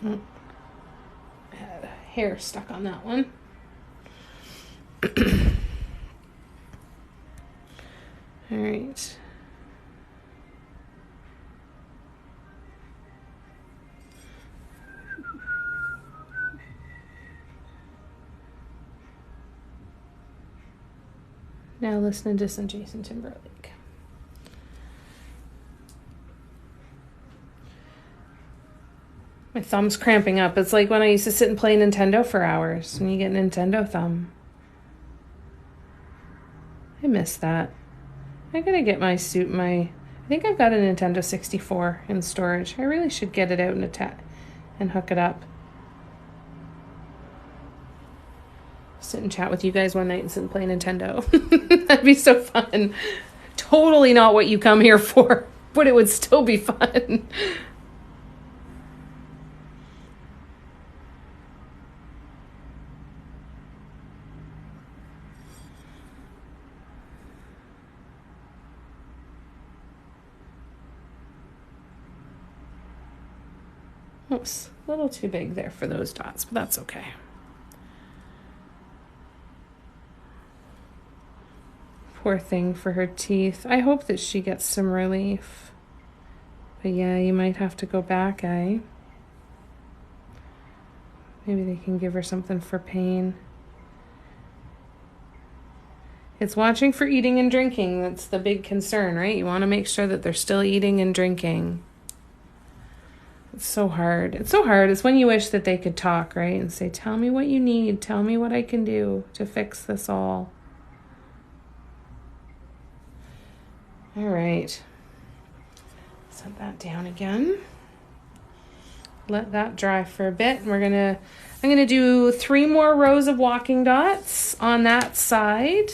I had hair stuck on that one. All right. Now listening to some Jason Timberlake. My thumb's cramping up. It's like when I used to sit and play Nintendo for hours, when you get Nintendo thumb. I miss that. I gotta get I think I've got a Nintendo 64 in storage. I really should get it out and hook it up. Sit and chat with you guys one night and sit and play Nintendo. That'd be so fun. Totally not what you come here for, but it would still be fun. Oops, a little too big there for those dots, but that's okay. Poor thing for her teeth. I hope that she gets some relief. But yeah, you might have to go back, eh? Maybe they can give her something for pain. It's watching for eating and drinking. That's the big concern, right? You want to make sure that they're still eating and drinking. It's so hard. It's so hard. It's when you wish that they could talk, right? And say, tell me what you need. Tell me what I can do to fix this all. All right. Set that down again. Let that dry for a bit. I'm gonna do 3 more rows of walking dots on that side.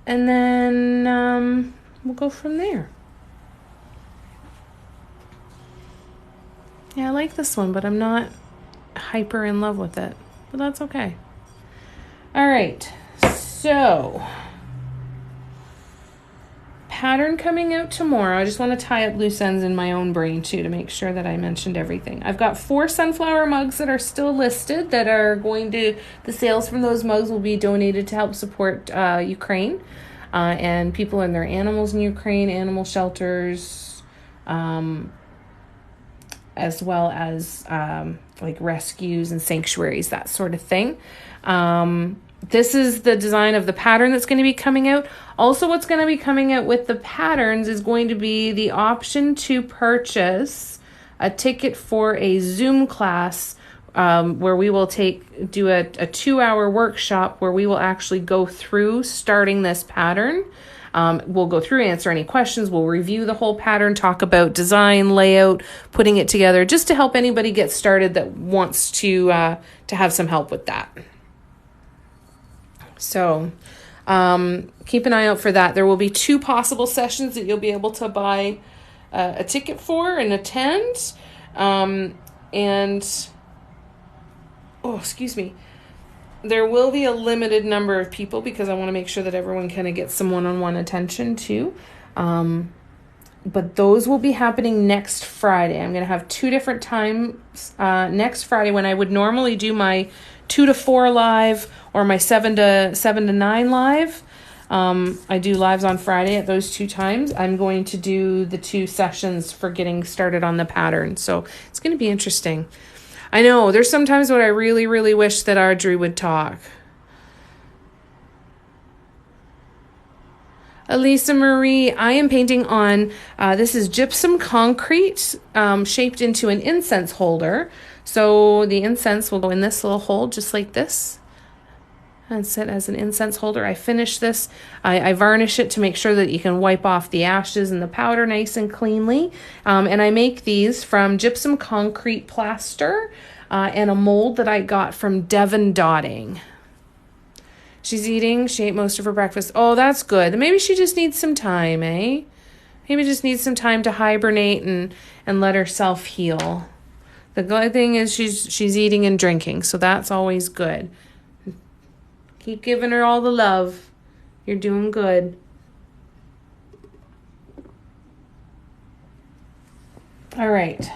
And then we'll go from there. Yeah, I like this one, but I'm not hyper in love with it. But that's okay. All right. So, pattern coming out tomorrow. I just want to tie up loose ends in my own brain too to make sure that I mentioned everything. I've got 4 sunflower mugs that are still listed that are the sales from those mugs will be donated to help support Ukraine and people and their animals in Ukraine, animal shelters, as well as like rescues and sanctuaries, that sort of thing. This is the design of the pattern that's going to be coming out. Also, what's going to be coming out with the patterns is going to be the option to purchase a ticket for a Zoom class where we will do a 2-hour workshop where we will actually go through starting this pattern. We'll go through, answer any questions. We'll review the whole pattern, talk about design, layout, putting it together, just to help anybody get started that wants to have some help with that. So keep an eye out for that. There will be 2 possible sessions that you'll be able to buy a ticket for and attend. There will be a limited number of people because I want to make sure that everyone kind of gets some one-on-one attention too. But those will be happening next Friday. I'm going to have 2 different times next Friday when I would normally do my 2 to 4 live or my 7 to 9 live. I do lives on Friday at those 2 times. I'm going to do the 2 sessions for getting started on the pattern. So it's going to be interesting. I know there's sometimes when I really, really wish that Audrey would talk. Elisa Marie, I am painting on, this is gypsum concrete shaped into an incense holder. So the incense will go in this little hole just like this and sit as an incense holder. I finish this. I varnish it to make sure that you can wipe off the ashes and the powder nice and cleanly. And I make these from gypsum concrete plaster and a mold that I got from Devon Dotting. She's eating. She ate most of her breakfast. Oh, that's good. Maybe she just needs some time, eh? Maybe just needs some time to hibernate and let herself heal. The good thing is she's eating and drinking, so that's always good. Keep giving her all the love. You're doing good. All right.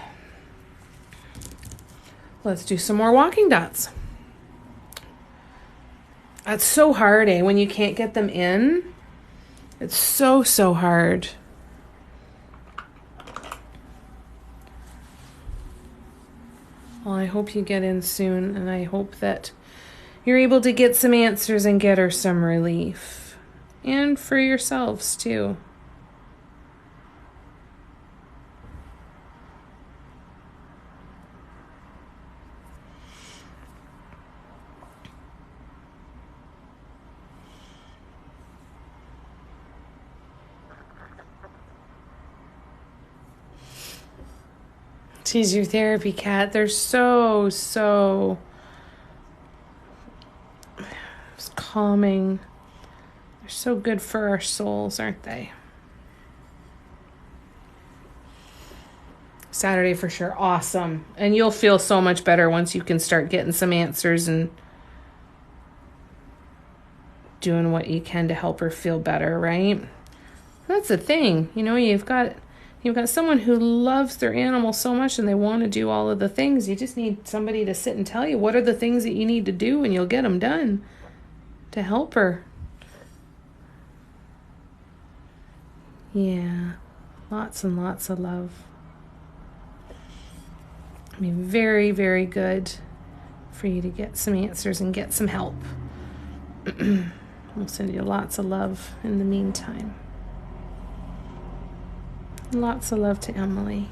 Let's do some more walking dots. That's so hard, eh? When you can't get them in. It's so, so hard. Well, I hope you get in soon, and I hope that you're able to get some answers and get her some relief. And for yourselves, too. She's your therapy cat. They're so calming. They're so good for our souls, aren't they? Saturday for sure. Awesome. And you'll feel so much better once you can start getting some answers and doing what you can to help her feel better, right? That's the thing. You know, you've got someone who loves their animal so much and they want to do all of the things. You just need somebody to sit and tell you what are the things that you need to do, and you'll get them done to help her. Yeah. Lots and lots of love. I mean, very, very good for you to get some answers and get some help. We'll send you lots of love in the meantime. Lots of love to Emily.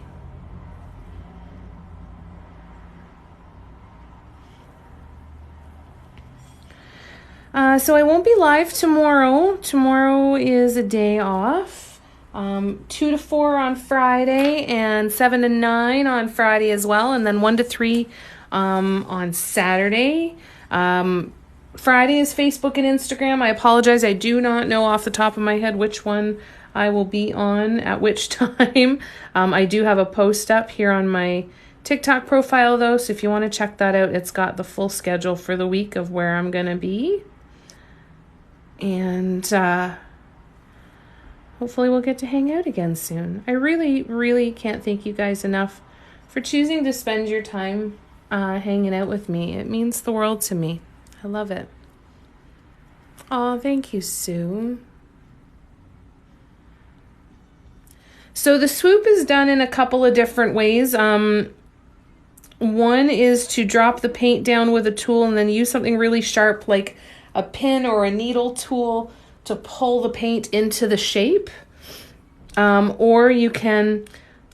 So I won't be live tomorrow. Tomorrow is a day off. 2 to 4 on Friday and 7 to 9 on Friday as well. And then 1 to 3 on Saturday. Friday is Facebook and Instagram. I apologize. I do not know off the top of my head which one I will be on at which time. I do have a post up here on my TikTok profile though. So if you want to check that out, it's got the full schedule for the week of where I'm going to be. And hopefully we'll get to hang out again soon. I really, really can't thank you guys enough for choosing to spend your time hanging out with me. It means the world to me. I love it. Oh, thank you, Sue. So the swoop is done in a couple of different ways. One is to drop the paint down with a tool and then use something really sharp like a pin or a needle tool to pull the paint into the shape. Or you can,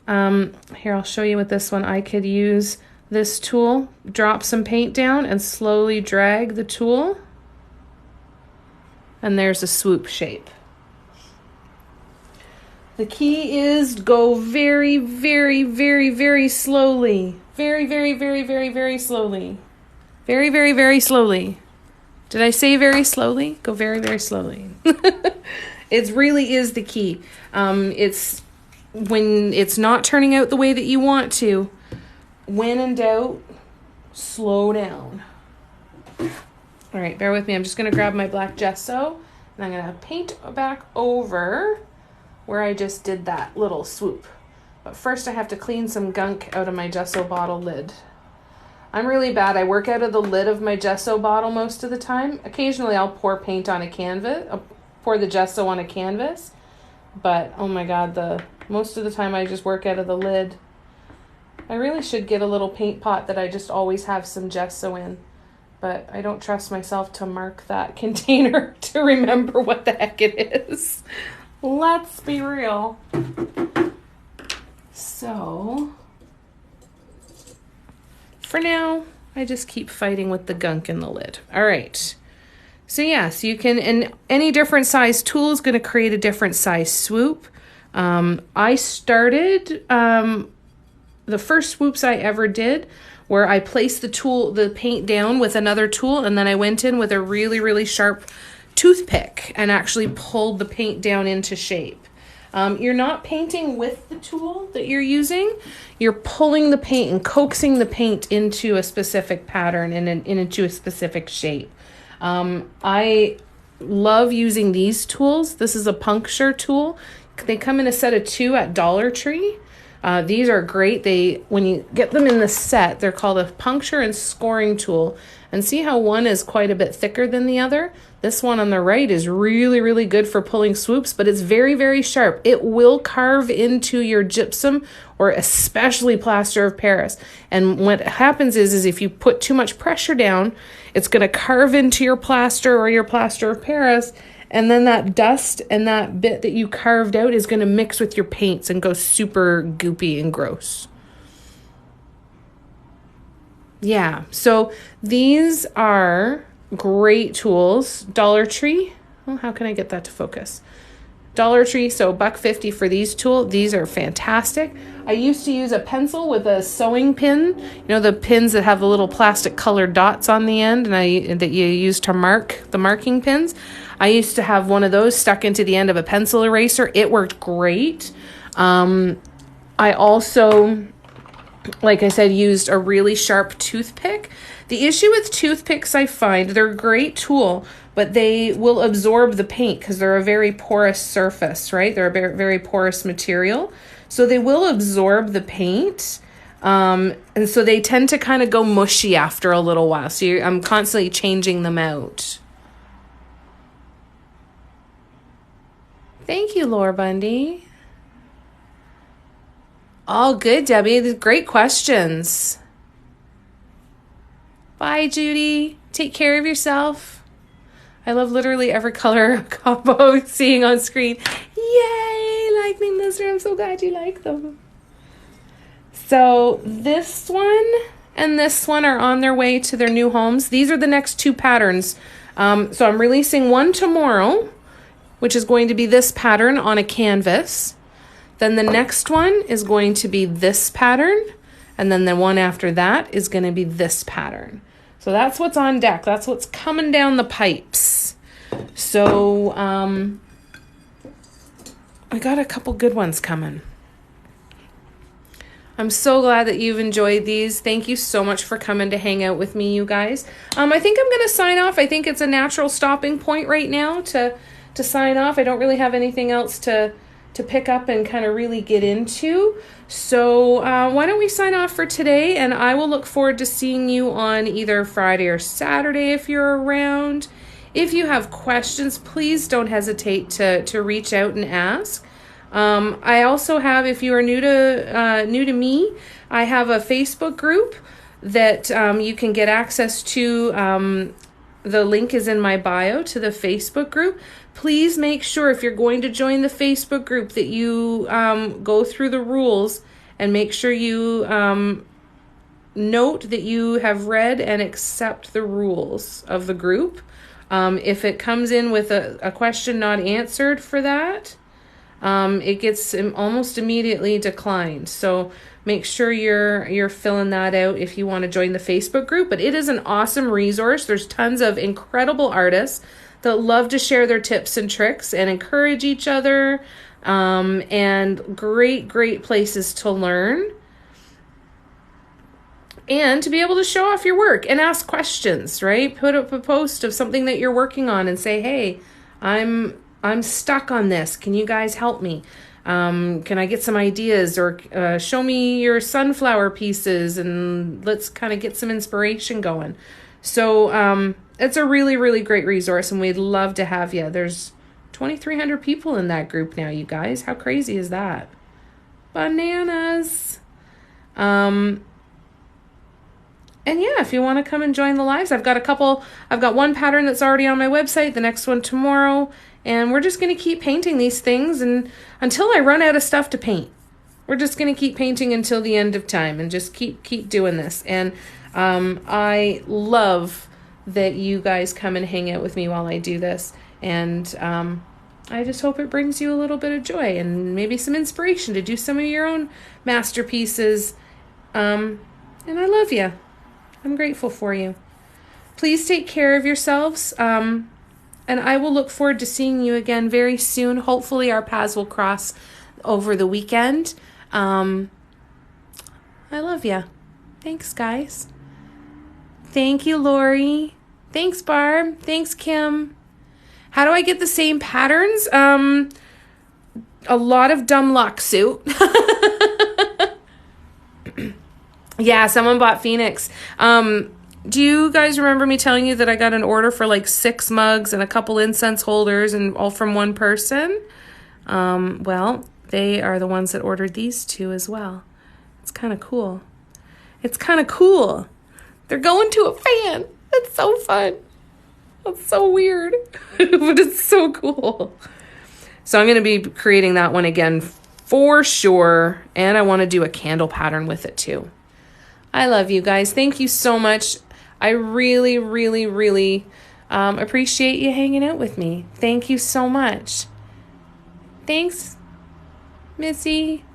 here, I'll show you with this one. I could use this tool, drop some paint down and slowly drag the tool. And there's a swoop shape. The key is go very, very, very, very slowly. Very, very, very, very, very slowly. Very, very, very slowly. Did I say very slowly? Go very, very slowly. It really is the key. It's when it's not turning out the way that you want to. When in doubt, slow down. All right, bear with me. I'm just going to grab my black gesso and I'm going to paint back over where I just did that little swoop. But first I have to clean some gunk out of my gesso bottle lid. I'm really bad. I work out of the lid of my gesso bottle most of the time. Occasionally I'll pour paint on a canvas. I'll pour the gesso on a canvas. But oh my God, most of the time I just work out of the lid. I really should get a little paint pot that I just always have some gesso in. But I don't trust myself to mark that container to remember what the heck it is. Let's be real. So, for now, I just keep fighting with the gunk in the lid. All right. So yes, you can, and any different size tool is going to create a different size swoop. I started, the first swoops I ever did where I placed the paint down with another tool, and then I went in with a really, really sharp toothpick and actually pulled the paint down into shape. You're not painting with the tool that you're using. You're pulling the paint and coaxing the paint into a specific pattern and into a specific shape. I love using these tools. This is a puncture tool. They come in a set of 2 at Dollar Tree. These are great. When you get them in the set, they're called a puncture and scoring tool. And see how one is quite a bit thicker than the other? This one on the right is really, really good for pulling swoops, but it's very, very sharp. It will carve into your gypsum or especially plaster of Paris. And what happens is if you put too much pressure down, it's going to carve into your plaster or your plaster of Paris. And then that dust and that bit that you carved out is going to mix with your paints and go super goopy and gross. Yeah, so these are great tools. Dollar Tree. Oh, how can I get that to focus? Dollar Tree, so $1.50 for these tools. These are fantastic. I used to use a pencil with a sewing pin, you know, the pins that have the little plastic colored dots on the end and that you use to mark the marking pins. I used to have one of those stuck into the end of a pencil eraser. It worked great. I also, like I said, used a really sharp toothpick. The issue with toothpicks, I find, they're a great tool, but they will absorb the paint because they're a very porous surface, right? They're a very porous material. So they will absorb the paint. And so they tend to kind of go mushy after a little while. So I'm constantly changing them out. Thank you, Laura Bundy. All good, Debbie. Great questions. Bye, Judy. Take care of yourself. I love literally every color combo seeing on screen. Yay! Lightning Lizard. I'm so glad you like them. So this one and this one are on their way to their new homes. These are the next two patterns. So I'm releasing one tomorrow, which is going to be this pattern on a canvas. Then the next one is going to be this pattern. And then the one after that is going to be this pattern. So that's what's on deck. That's what's coming down the pipes. So I got a couple good ones coming. I'm so glad that you've enjoyed these. Thank you so much for coming to hang out with me, you guys. I think I'm going to sign off. I think it's a natural stopping point right now to sign off. I don't really have anything else to pick up and kind of really get into. So why don't we sign off for today, and I will look forward to seeing you on either Friday or Saturday if you're around. If you have questions, please don't hesitate to reach out and ask. I also have, if you are new to me, I have a Facebook group that you can get access to. The link is in my bio to the Facebook group. Please make sure if you're going to join the Facebook group that you go through the rules and make sure you note that you have read and accept the rules of the group. If it comes in with a question not answered for that, it gets almost immediately declined. So make sure you're filling that out if you want to join the Facebook group. But it is an awesome resource. There's tons of incredible artists that love to share their tips and tricks and encourage each other, and great places to learn and to be able to show off your work and ask questions, right? Put up a post of something that you're working on and say, hey, I'm stuck on this. Can you guys help me? Can I get some ideas, or show me your sunflower pieces and let's kind of get some inspiration going. So it's a really great resource, and we'd love to have you. There's 2,300 people in that group now, you guys. How crazy is that? Bananas. And yeah, if you want to come and join the lives, I've got one pattern that's already on my website, the next one tomorrow, and we're just going to keep painting these things and until I run out of stuff to paint. We're just going to keep painting until the end of time and just keep doing this. And I love that you guys come and hang out with me while I do this. And I just hope it brings you a little bit of joy and maybe some inspiration to do some of your own masterpieces. And I love you. I'm grateful for you. Please take care of yourselves. And I will look forward to seeing you again very soon. Hopefully our paths will cross over the weekend. I love you. Thanks, guys. Thank you, Lori. Thanks, Barb. Thanks, Kim. How do I get the same patterns? A lot of dumb luck, Sue. Yeah, someone bought Phoenix. Do you guys remember me telling you that I got an order for like 6 mugs and a couple incense holders and all from one person? Well, they are the ones that ordered these 2 as well. It's kind of cool. It's kind of cool. They're going to a fan. It's so fun. It's so weird, but it's so cool. So I'm going to be creating that one again for sure. And I want to do a candle pattern with it too. I love you guys. Thank you so much. I really appreciate you hanging out with me. Thank you so much. Thanks, Missy.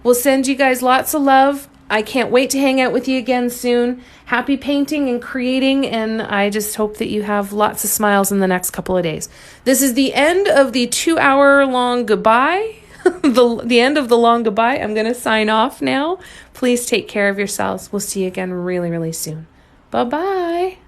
We'll send you guys lots of love. I can't wait to hang out with you again soon. Happy painting and creating, and I just hope that you have lots of smiles in the next couple of days. This is the end of the 2-hour-long goodbye. the end of the long goodbye. I'm going to sign off now. Please take care of yourselves. We'll see you again really, really soon. Bye-bye.